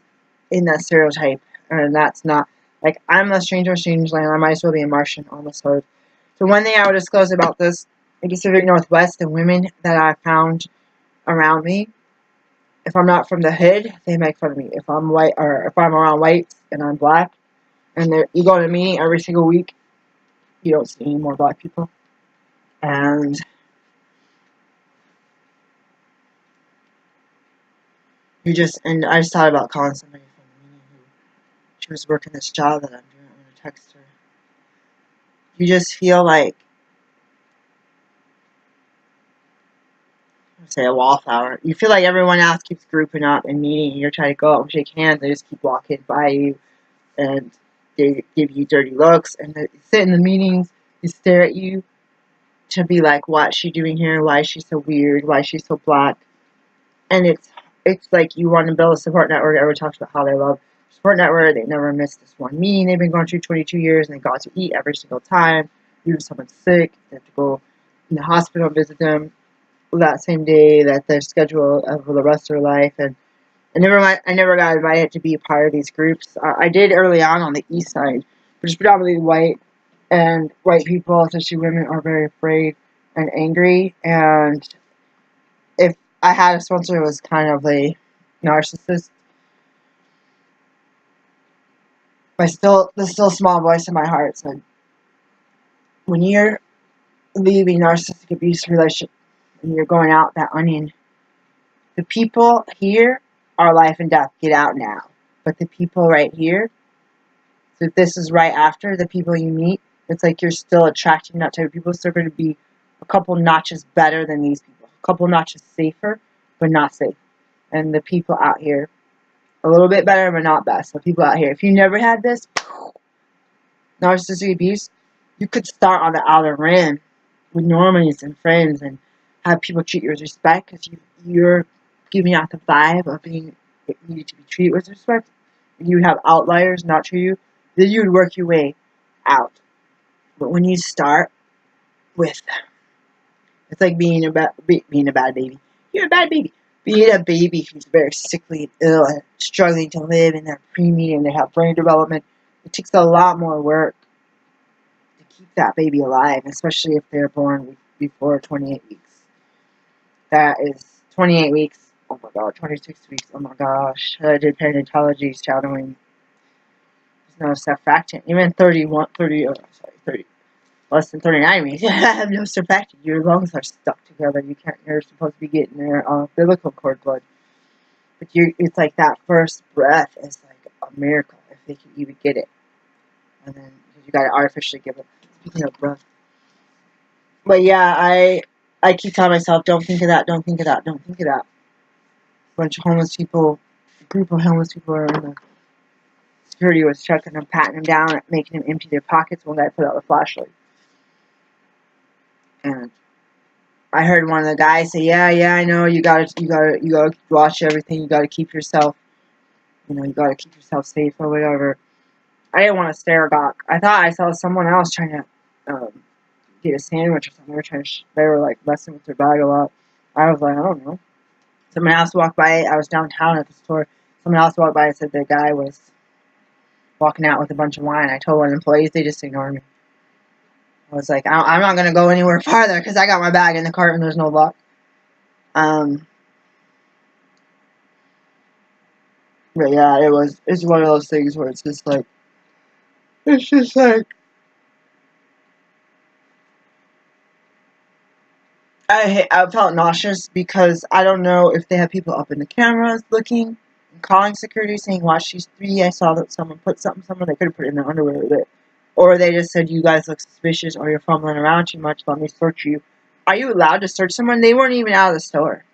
in that stereotype. And that's not, like, I'm a stranger in a strange land. I might as well be a Martian on this earth. So one thing I would disclose about this, in Pacific Northwest, the women that I found around me, if I'm not from the hood, they make fun of me. If I'm white, or if I'm around whites and I'm black, and you go to a meeting every single week, you don't see any more black people. And and I just thought about calling somebody from the meeting who, she was working this job that I'm doing. I'm going to text her. You just feel like, say, a wallflower. You feel like everyone else keeps grouping up and meeting, and you're trying to go up and shake hands. They just keep walking by you, and they give you dirty looks, and they sit in the meetings, they stare at you to be like, what's she doing here? Why is she so weird? Why is she so black? And it's like you want to build a support network. Everyone talks about how they love support network. They never miss this one meeting. They've been going through 22 years, and they got to eat every single time. Even if someone's sick, they have to go in the hospital and visit them that same day that they're scheduled for the rest of their life. And I never got invited to be a part of these groups. I did early on the east side, which is predominantly white, and white people, especially women, are very afraid and angry. And if I had a sponsor who was kind of a narcissist, there's still a small voice in my heart said, when you're leaving narcissistic abuse relationship and you're going out that onion, the people here are life and death. Get out now. But the people right here, so if this is right after the people you meet, it's like you're still attracting that type of people. So they're going to be a couple notches better than these people. A couple notches safer, but not safe. And the people out here, a little bit better, but not best. The people out here, if you never had this narcissistic abuse, you could start on the outer rim with normies and friends and have people treat you with respect because you're giving out the vibe of being needed to be treated with respect. You would have outliers not treat you, then you would work your way out. But when you start with, it's like being a bad baby. You're a bad baby. Being a baby who's very sickly and ill and struggling to live in their preemie and they have brain development, it takes a lot more work to keep that baby alive, especially if they're born before 28 weeks. That is 28 weeks. Oh my god, 26 weeks. Oh my gosh. I did perinatology shadowing. There's no surfactant. Even 30, less than 39 weeks. I have no surfactant. Your lungs are stuck together. You're supposed to be getting their umbilical cord blood. But it's like that first breath is like a miracle if they can even get it. And then you gotta artificially give it. Speaking of breath. But yeah, I keep telling myself, don't think of that, don't think of that, don't think of that. A bunch of homeless people, a group of homeless people are in the security was checking them, patting them down, making them empty their pockets. One guy put out a flashlight. And I heard one of the guys say, yeah, I know, you gotta watch everything, you gotta keep yourself, you gotta keep yourself safe or whatever. I didn't want to stare back. I thought I saw someone else trying to get a sandwich or something. They were like messing with their bag a lot. I was like, I don't know. Someone else walked by. I was downtown at the store. Someone else walked by and said the guy was walking out with a bunch of wine. I told one of the employees, they just ignored me. I was like, I'm not going to go anywhere farther because I got my bag in the cart and there's no luck. But yeah, it's one of those things where it's just like, I felt nauseous because I don't know if they have people up in the cameras looking and calling security saying, watch these three. I saw that someone put something somewhere. They could have put it in their underwear with it. Or they just said, you guys look suspicious or you're fumbling around too much. Let me search you are you allowed to search someone? They weren't even out of the store.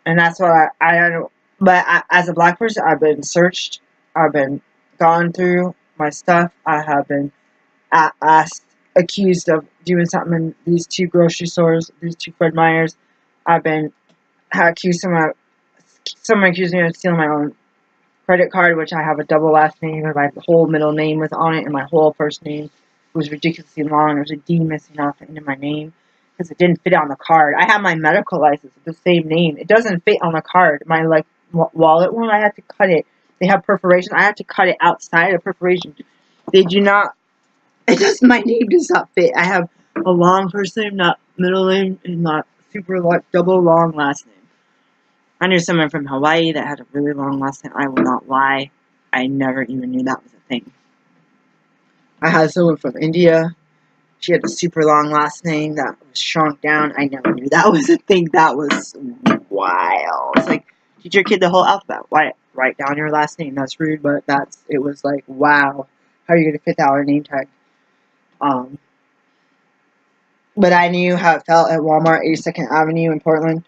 And that's what I don't know. But as a black person, I've been searched. I've been gone through my stuff. I have been asked, accused of doing something in these two grocery stores, these two Fred Meyers. I've been accused someone accused me of stealing my own credit card, which I have a double last name, and my whole middle name was on it, and my whole first name was ridiculously long. There was a D missing off the end of my name because it didn't fit on the card. I have my medical license with the same name. It doesn't fit on the card. My wallet one, I had to cut it. They have perforation. I have to cut it outside of perforation. They do not. It does. My name does not fit. I have a long first name, not middle name, and not super long, double long last name. I knew someone from Hawaii that had a really long last name. I will not lie. I never even knew that was a thing. I had someone from India. She had a super long last name that was shrunk down. I never knew that was a thing. That was wild. It's like, teach your kid the whole alphabet. Why? Write down your last name. That's rude, but it was like, wow. How are you going to fit that on a name tag? But I knew how it felt at Walmart, 82nd Avenue in Portland.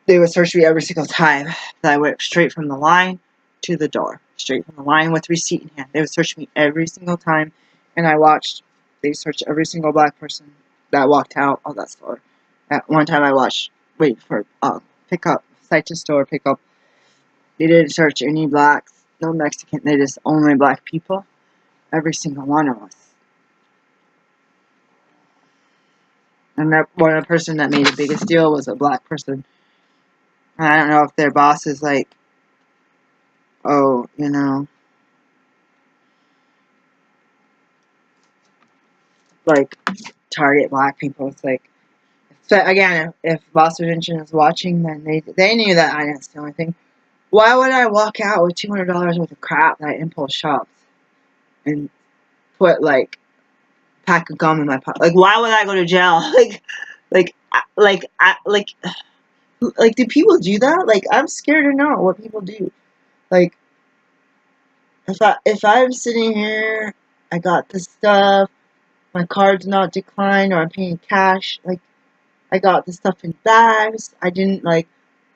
They would search me every single time that I went straight from the line to the door. Straight from the line with receipt in hand. They would search me every single time. And I watched. They searched every single black person that walked out of that store. At one time I watched, wait for pickup, site to store pickup. They didn't search any blacks, no Mexican. They just only black people. Every single one of us. And that one person that made the biggest deal was a black person. And I don't know if their boss is like, oh, you know, like target black people. It's like, so again, if Boss Redemption is watching, then they knew that I didn't steal anything. Why would I walk out with $200 worth of crap that I impulse shopped and put like a pack of gum in my pocket? Like, why would I go to jail? Like, do people do that? Like, I'm scared to know what people do. Like, if I'm sitting here, I got this stuff, my card's not declined, or I'm paying cash. Like, I got the stuff in bags. I didn't like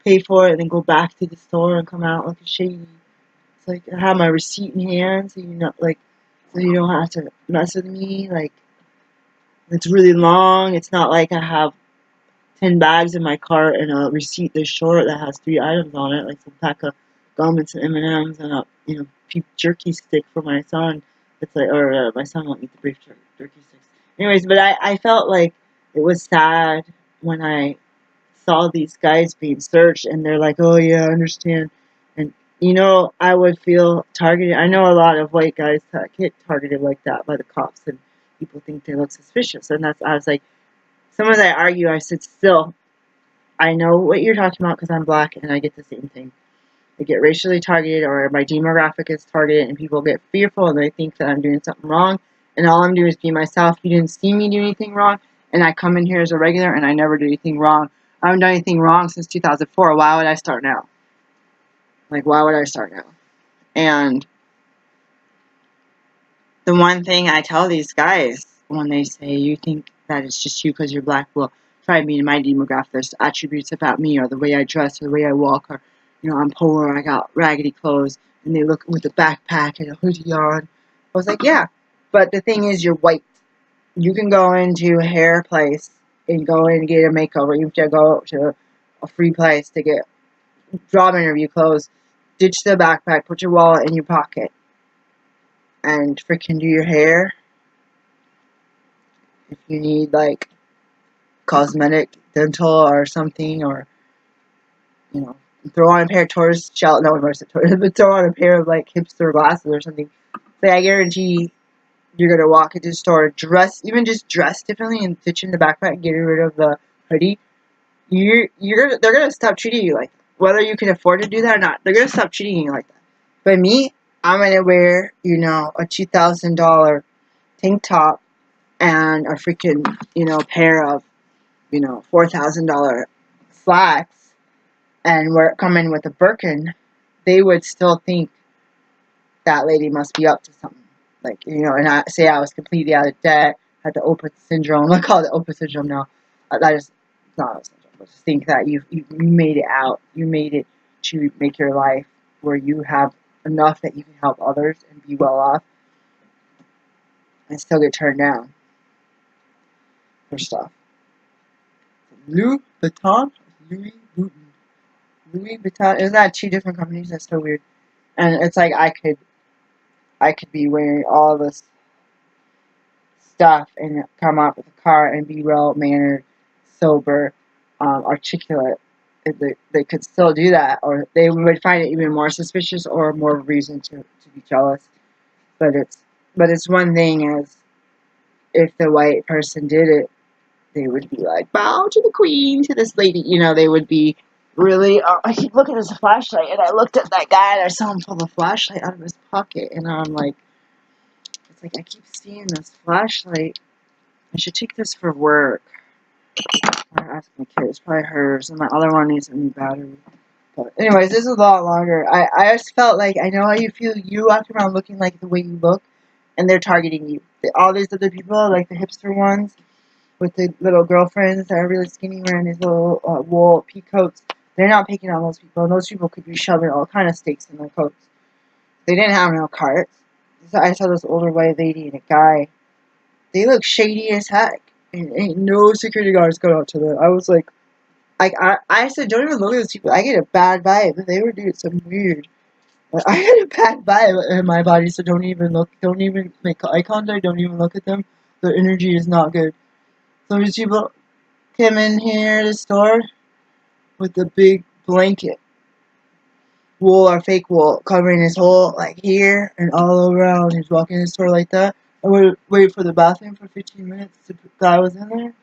pay for it and then go back to the store and come out like a shady. It's like I have my receipt in hand, so so you don't have to mess with me. Like, it's really long. It's not like I have 10 bags in my cart and a receipt this short that has 3 items on it, like some pack of gum and some M&Ms and a beef jerky stick for my son. It's like, or my son won't eat the beef jerky sticks. Anyways, but I felt like it was sad when I saw these guys being searched and they're like, oh yeah, I understand. And I would feel targeted. I know a lot of white guys that get targeted like that by the cops and people think they look suspicious. And I was like, sometimes I argue, I said, still, I know what you're talking about because I'm black and I get the same thing. I get racially targeted or my demographic is targeted and people get fearful and they think that I'm doing something wrong. And all I'm doing is be myself. You didn't see me do anything wrong. And I come in here as a regular and I never do anything wrong. I haven't done anything wrong since 2004. Why would I start now? Like, why would I start now? And the one thing I tell these guys when they say, you think that it's just you because you're black, well, try me in my demographic. There's attributes about me or the way I dress or the way I walk or, I'm poor, I got raggedy clothes, and they look with a backpack and a hoodie on. I was like, yeah, but the thing is, you're white. You can go into a hair place and go in and get a makeover. You can go to a free place to get job interview clothes, ditch the backpack, put your wallet in your pocket, and freaking do your hair. If you need, like, cosmetic, dental, or something, or, throw on a pair of tortoise shell, no one wears a tortoise, but throw on a pair of, like, hipster glasses or something. Say, I guarantee you're gonna walk into the store, even just dress differently and ditch in the backpack, getting rid of the hoodie. They're gonna stop treating you like that. Whether you can afford to do that or not, they're gonna stop treating you like that. But me, I'm gonna wear, a $2,000 tank top and a freaking, pair of, $4,000 slacks, and we're coming with a Birkin. They would still think that lady must be up to something. Like, and I say I was completely out of debt, had the Oprah syndrome. I call it the Oprah syndrome now. That is not a syndrome, but just think that you made it out. You made it to make your life where you have enough that you can help others and be well off, and still get turned down for stuff. Louis Vuitton? Louis Vuitton. Louis Vuitton. Isn't that two different companies? That's so weird. And it's like I could be wearing all this stuff and come up with a car and be well mannered, sober, articulate. They could still do that, or they would find it even more suspicious or more reason to be jealous. But it's one thing as if the white person did it, they would be like, bow to the queen, to this lady. You know, they would be really, I keep looking at this flashlight, and I looked at that guy, and I saw him pull the flashlight out of his pocket, and I'm like, it's like, I keep seeing this flashlight. I should take this for work. I asked my kid, it's probably hers, and my other one needs a new battery. But anyways, this is a lot longer. I just felt like, I know how you feel. You walk around looking like the way you look, and they're targeting you. All these other people, like the hipster ones, with the little girlfriends that are really skinny wearing these little wool pea coats, they're not picking on those people. And those people could be shoving all kind of steaks in their coats. They didn't have no carts. So I saw this older white lady and a guy. They look shady as heck. And ain't no security guards go out to them. I was like I said, don't even look at those people. I get a bad vibe. But they were doing some weird. But I had a bad vibe in my body, so don't even look. Don't even make eye contact. Don't even look at them. Their energy is not good. So these people came in here to the store with the big blanket, wool or fake wool, covering his whole, like, here and all around. He's walking in the store like that. I would wait for the bathroom for 15 minutes. The guy was in there.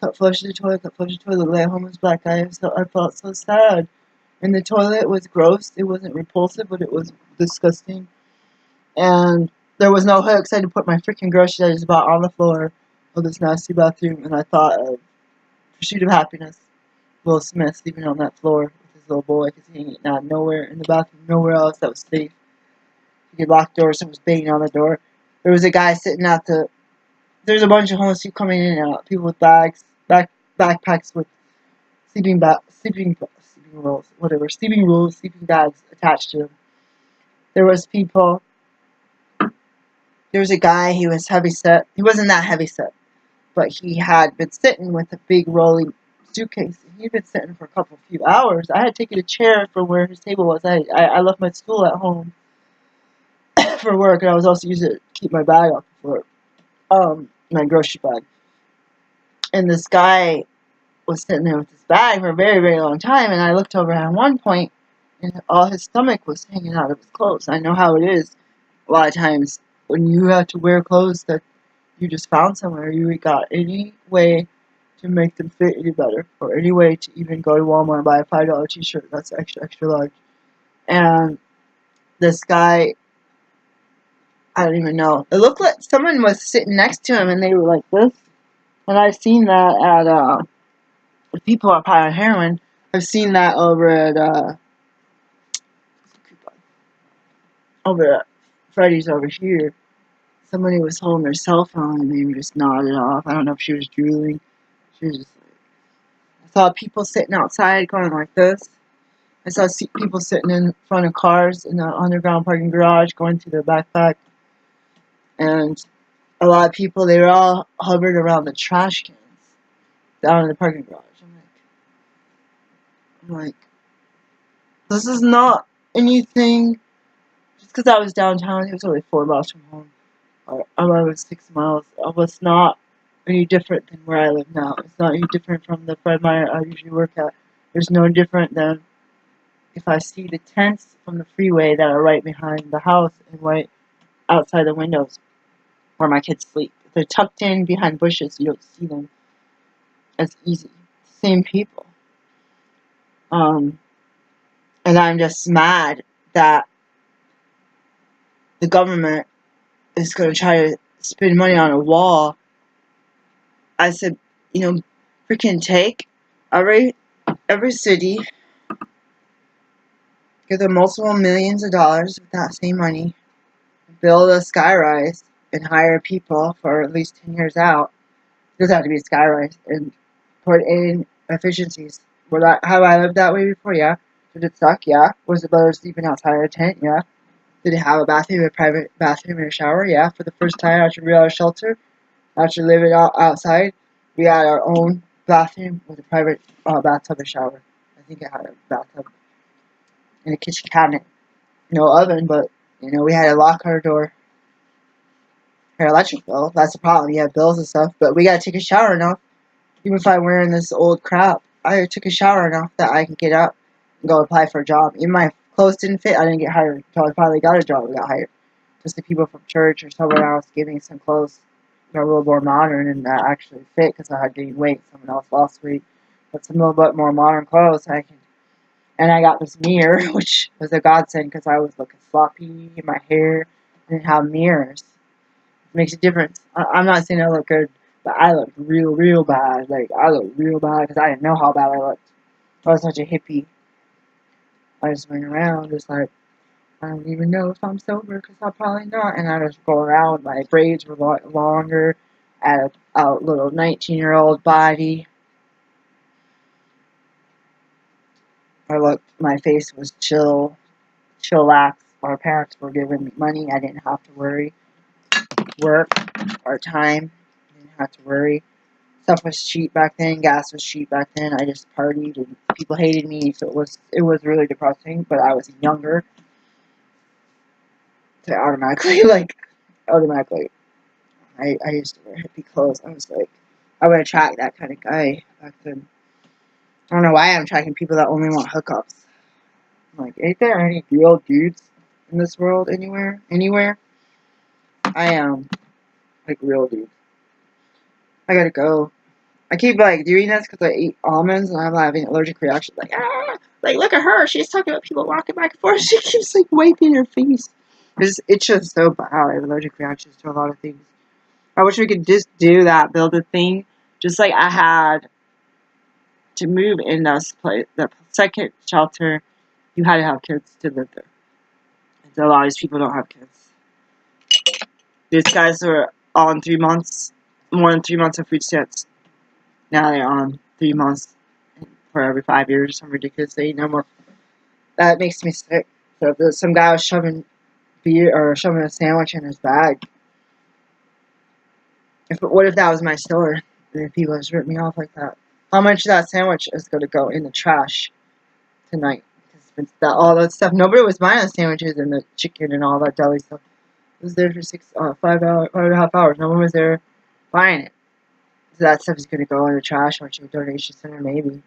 Cut flush the toilet, cut flush the toilet. Looked like a homeless black guy. So I felt so sad. And the toilet was gross. It wasn't repulsive, but it was disgusting. And there was no hooks. I had to put my freaking groceries I just bought on the floor of this nasty bathroom. And I thought of Pursuit of Happiness. Will Smith sleeping on that floor with his little boy because he ain't not nowhere in the bathroom, nowhere else that was safe. He could lock doors, so was banging on the door. There was a guy sitting at the. There's a bunch of homeless people coming in and out. People with bags, backpacks with sleeping rolls, whatever, sleeping rolls, sleeping bags attached to them. There was people. There was a guy. He was heavy set. He wasn't that heavy set, but he had been sitting with a big rolling suitcase. He'd been sitting for a few hours. I had taken a chair from where his table was. I left my stool at home for work, and I was also using it to keep my bag off for my grocery bag. And this guy was sitting there with his bag for a very, very long time, and I looked over at one point, and all his stomach was hanging out of his clothes. I know how it is a lot of times when you have to wear clothes that you just found somewhere. You got any way to make them fit any better, or any way to even go to Walmart and buy a $5 t-shirt that's extra, extra large. And this guy, I don't even know. It looked like someone was sitting next to him, and they were like this. And I've seen that at, if people are probably on heroin, I've seen that over at Freddy's over here. Somebody was holding their cell phone, and they were just nodded off. I don't know if she was drooling. She was just like, I saw people sitting outside going like this. I saw people sitting in front of cars in the underground parking garage going through their backpack. And a lot of people, they were all hovered around the trash cans down in the parking garage. I'm like, this is not anything. Just because I was downtown, it was only 4 miles from home. I was 6 miles. I was not any different than where I live now. It's not any different from the Fred Meyer I usually work at. There's no different than if I see the tents from the freeway that are right behind the house and right outside the windows where my kids sleep. If they're tucked in behind bushes, you don't see them as easy. Same people. And I'm just mad that the government is going to try to spend money on a wall. I said, freaking take every city, give them multiple millions of dollars with that same money, build a skyrise, and hire people for at least 10 years out. It doesn't have to be a skyrise, and put in efficiencies. Have I lived that way before? Yeah. Did it suck? Yeah. Was it better sleeping outside a tent? Yeah. Did it have a bathroom, a private bathroom, and a shower? Yeah. For the first time after we got a shelter, after living outside, we had our own bathroom with a private bathtub and shower. I think it had a bathtub and a kitchen cabinet. No oven, but we had to lock our door. Our electric bill. That's the problem. You have bills and stuff, but we gotta take a shower enough. Even if I'm wearing this old crap, I took a shower enough that I can get up and go apply for a job. Even my clothes didn't fit, I didn't get hired until I finally got a job and got hired. Just the people from church or someone else gave me some clothes that were a little more modern and that actually fit because I had gained weight. Someone else lost weight. But some little bit more modern clothes and I got this mirror, which was a godsend because I was looking sloppy in my hair. I didn't have mirrors. It makes a difference. I'm not saying I look good, but I looked real bad. Like, I looked real bad because I didn't know how bad I looked. I was such a hippie. I just went around just like, I don't even know if I'm sober because I'm probably not. And I just go around. My braids were longer. I had a little 19-year-old body. My face was chillax. Our parents were giving me money. I didn't have to worry. Work or time. Didn't have to worry. Stuff was cheap back then. Gas was cheap back then. I just partied and people hated me, so it was really depressing. But I was younger, so automatically, I used to wear hippie clothes. I was like, I would attract that kind of guy back then. I don't know why I'm attracting people that only want hookups. I'm like, ain't there any real dudes in this world anywhere? Anywhere? I am like real dudes. I gotta go. I keep doing this because I eat almonds and I'm having allergic reactions. Like look at her. She's talking about people walking back and forth. She keeps wiping her face. It's just so bad. I have allergic reactions to a lot of things. I wish we could just do that, build a thing, just like I had to move in this place. The second shelter, you had to have kids to live there. And so a lot of these people don't have kids. These guys were on 3 months, more than 3 months of food stamps. Now they're on 3 months for every 5 years or some ridiculous thing. No more. That makes me sick. So if some guy was shoving beer or shoving a sandwich in his bag, what if that was my store? And people just rip me off like that. How much of that sandwich is going to go in the trash tonight? Because all that stuff. Nobody was buying the sandwiches and the chicken and all that deli stuff. It was there for 5.5 hours. No one was there buying it. So that stuff is going to go in the trash or to a donation center, maybe.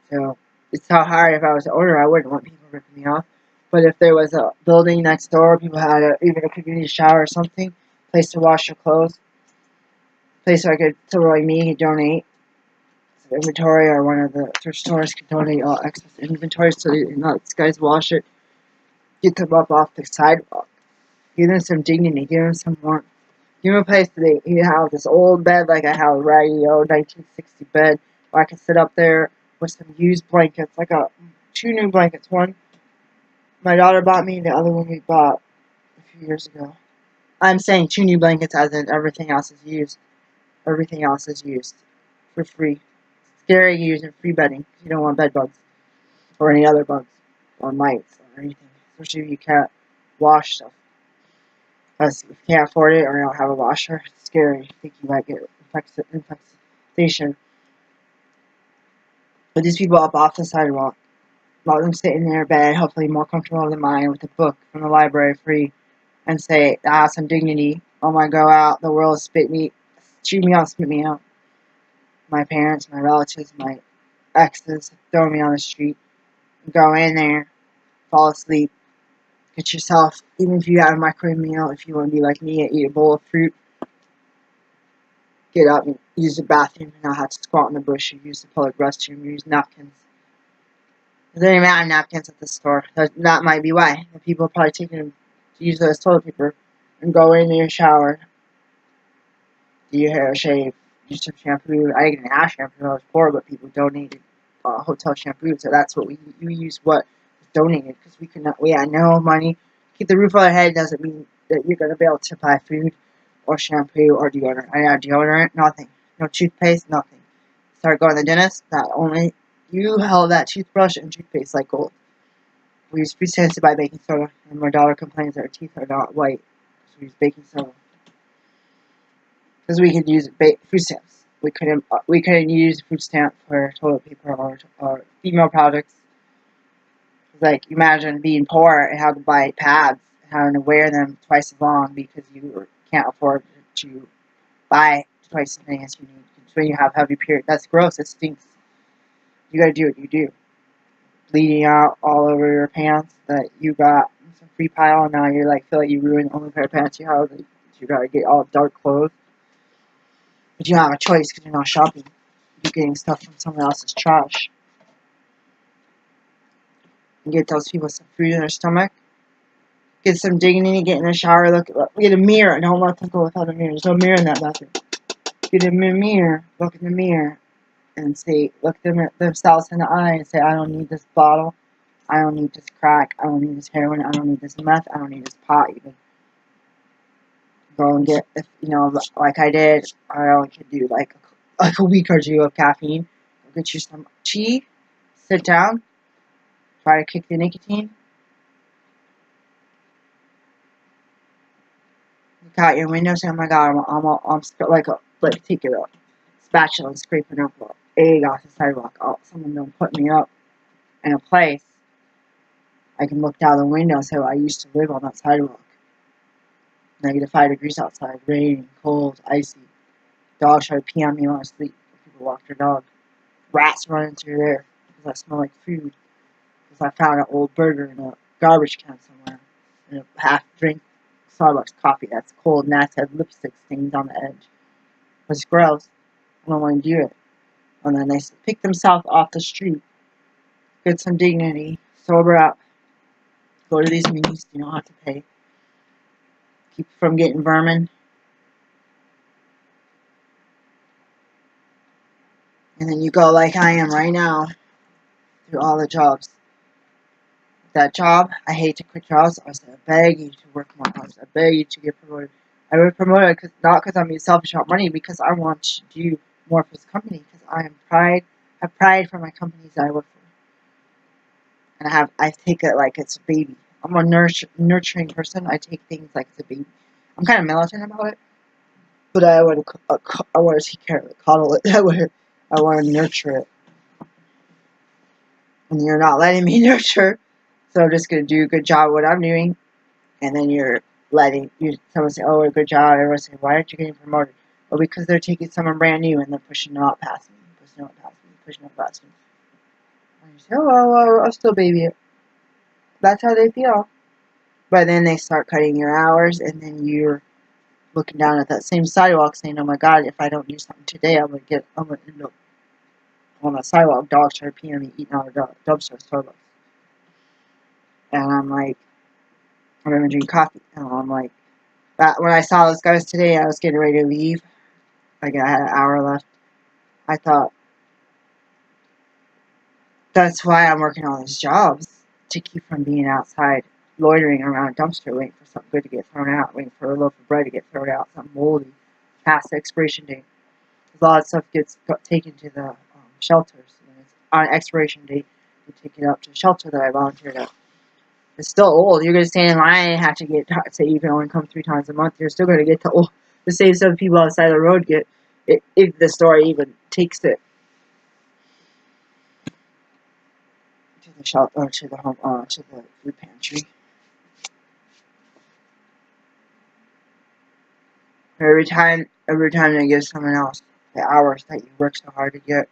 So it's how hard. If I was the owner, I wouldn't want people ripping me off. But if there was a building next door, people had even a community shower or something, place to wash your clothes, place where someone like me could donate inventory, or one of the thrift stores could donate all excess inventory so these guys wash it, get them up off the sidewalk, give them some dignity, give them some warmth. Give them a place that you have this old bed like I have, a raggedy old 1960 bed where I can sit up there with some used blankets, two new blankets. One my daughter bought me, the other one we bought a few years ago. I'm saying 2 new blankets as in everything else is used. Everything else is used for free. Scary using free bedding. You don't want bed bugs or any other bugs or mites or anything. Especially if you can't wash stuff. If you can't afford it or you don't have a washer, it's scary. I think you might get infestation. But these people up off the sidewalk, let them sit in their bed, hopefully more comfortable than mine, with a book from the library free, and say, some dignity. Oh my, go out, the world chew me out, spit me out. My parents, my relatives, my exes throw me on the street. Go in there, fall asleep, get yourself, even if you have a microwave meal, if you want to be like me and eat a bowl of fruit, get up and use the bathroom and not have to squat in the bush. You use the public restroom, you use napkins. There don't even have napkins at the store. That might be why. The people are probably taking them to use those toilet paper and go in your shower, do your hair, shave, use some shampoo. I didn't have shampoo when I was poor, but people donated hotel shampoo, so that's what we use. What was donated, because we had no money. Keep the roof over our head doesn't mean that you're going to be able to buy food or shampoo or deodorant. I had deodorant, nothing. No toothpaste, nothing. Started going to the dentist, not only you held that toothbrush and toothpaste like gold. We use food stamps to buy baking soda, and my daughter complains that her teeth are not white, so we use baking soda. Because we could use food stamps. We couldn't use food stamp for toilet paper or female products. Like, imagine being poor and having to buy pads and having to wear them twice as long because you can't afford to buy twice as many as you need. When you have heavy period, that's gross. It stinks. You gotta do what you do. Bleeding out all over your pants that you got some free pile, and now you're like feel like you ruined the only pair of pants you have. You gotta get all dark clothes, but you don't have a choice because you're not shopping. You're getting stuff from someone else's trash. You get those people some food in their stomach. Get some dignity. Get in the shower. Get a mirror. Don't let them go without a mirror. There's no mirror in that bathroom. Get a mirror. Look in the mirror and say, look them themselves in the eye and say, I don't need this bottle. I don't need this crack. I don't need this heroin. I don't need this meth. I don't need this pot even. Go and get, if you know, like I did. I only could do like a week or two of caffeine. Go get you some tea. Sit down. Try to kick the nicotine. Look out your window. Say, oh my God, I'm like take a spatula and scraping up a egg off the sidewalk. Oh, someone don't put me up in a place. I can look down the window and say, well, I used to live on that sidewalk. -5 degrees outside, rain, cold, icy. Dogs try to pee on me when I sleep. People walk their dog. Rats running through there because I smell like food. Because I found an old burger in a garbage can somewhere. And a half-drink Starbucks coffee that's cold and that's had lipstick stains on the edge. It's gross. I don't want to do it. And then they pick themselves off the street. Get some dignity. Sober up. Go to these meetings. You don't have to pay. Keep from getting vermin. And then you go like I am right now through all the jobs. That job, I hate to quit jobs. I said, I beg you to work more hours. I beg you to get promoted. I would promote it not because I'm being selfish about money, because I want to do more for this company. Because I have pride for my companies that I work for. And I take it like it's a baby. I'm a nurturing person. I take things like it's a baby. I'm kind of militant about it, but I want to take care of it, coddle it. I want to nurture it. And you're not letting me nurture, so I'm just going to do a good job of what I'm doing. And then someone say, oh, good job. Everyone say, why aren't you getting promoted? Well, because they're taking someone brand new and they're pushing not past me, pushing not past me. And you say, oh, well, I'll still baby it. That's how they feel. But then they start cutting your hours, and then you're looking down at that same sidewalk saying, oh my God, if I don't do something today, I'm going to end up on the sidewalk. Dogs try to pee on me, eating out of the dumpster, Starbucks. And I'm like, I'm going to drink coffee. And I'm like, when I saw those guys today, I was getting ready to leave. Like, I had an hour left. I thought, that's why I'm working all these jobs, to keep from being outside, loitering around a dumpster, waiting for something good to get thrown out, waiting for a loaf of bread to get thrown out, something moldy, past the expiration date. A lot of stuff gets taken to the shelters. And it's on expiration date, you take it up to the shelter that I volunteered at. It's still old. You're going to stand in line and have to say you can only come 3 times a month. You're still going to get the same 7 people outside the road get, if the store even takes it to the shelter, or to the home, to the food pantry. Every time they give someone else the hours that you worked so hard to get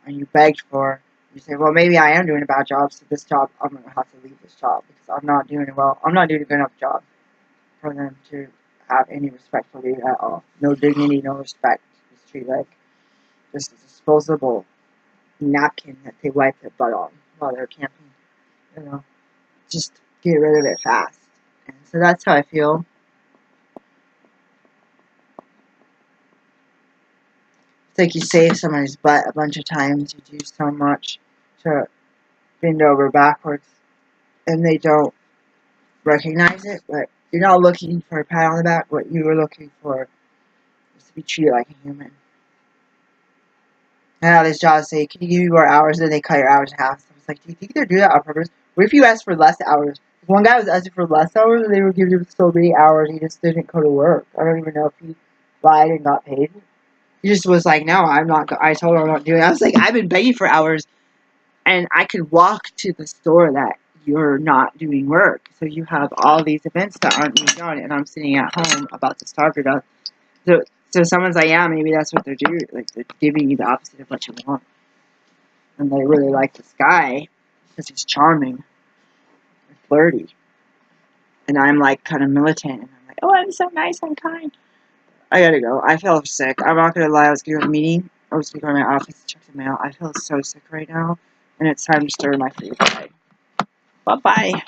and you begged for, you say, well, maybe I am doing a bad job, so this job, I'm going to have to leave this job because I'm not doing it well. I'm not doing a good enough job for them to have any respect for me at all. No dignity, no respect. Just treat like just a disposable napkin that they wipe their butt on while they're camping. You know, just get rid of it fast. And so that's how I feel. It's like you save somebody's butt a bunch of times. You do so much to bend over backwards, and they don't recognize it, but You're not looking for a pat on the back. What you were looking for is to be treated like a human. Now this job say, can you give me more hours? And then they cut your hours in half. So I was like, do you think they're doing that on purpose? What if you asked for less hours? One guy was asking for less hours, and they were giving him so many hours, he just didn't go to work. I don't even know if he lied and got paid. He just was like, no, I'm not. I told him I'm not doing it. I was like, I've been begging for hours, and I could walk to the store that you're not doing work. So you have all these events that aren't being done, and I'm sitting at home about to starve to death. So someone's like, yeah, maybe that's what they're doing. Like, they're giving you the opposite of what you want. And they really like this guy because he's charming and flirty. And I'm like kind of militant. And I'm like, oh, I'm so nice and kind. I gotta go. I feel sick. I'm not gonna lie. I was going to a meeting. I was going to go to my office to check the mail. I feel so sick right now. And it's time to stir my food. Bye-bye.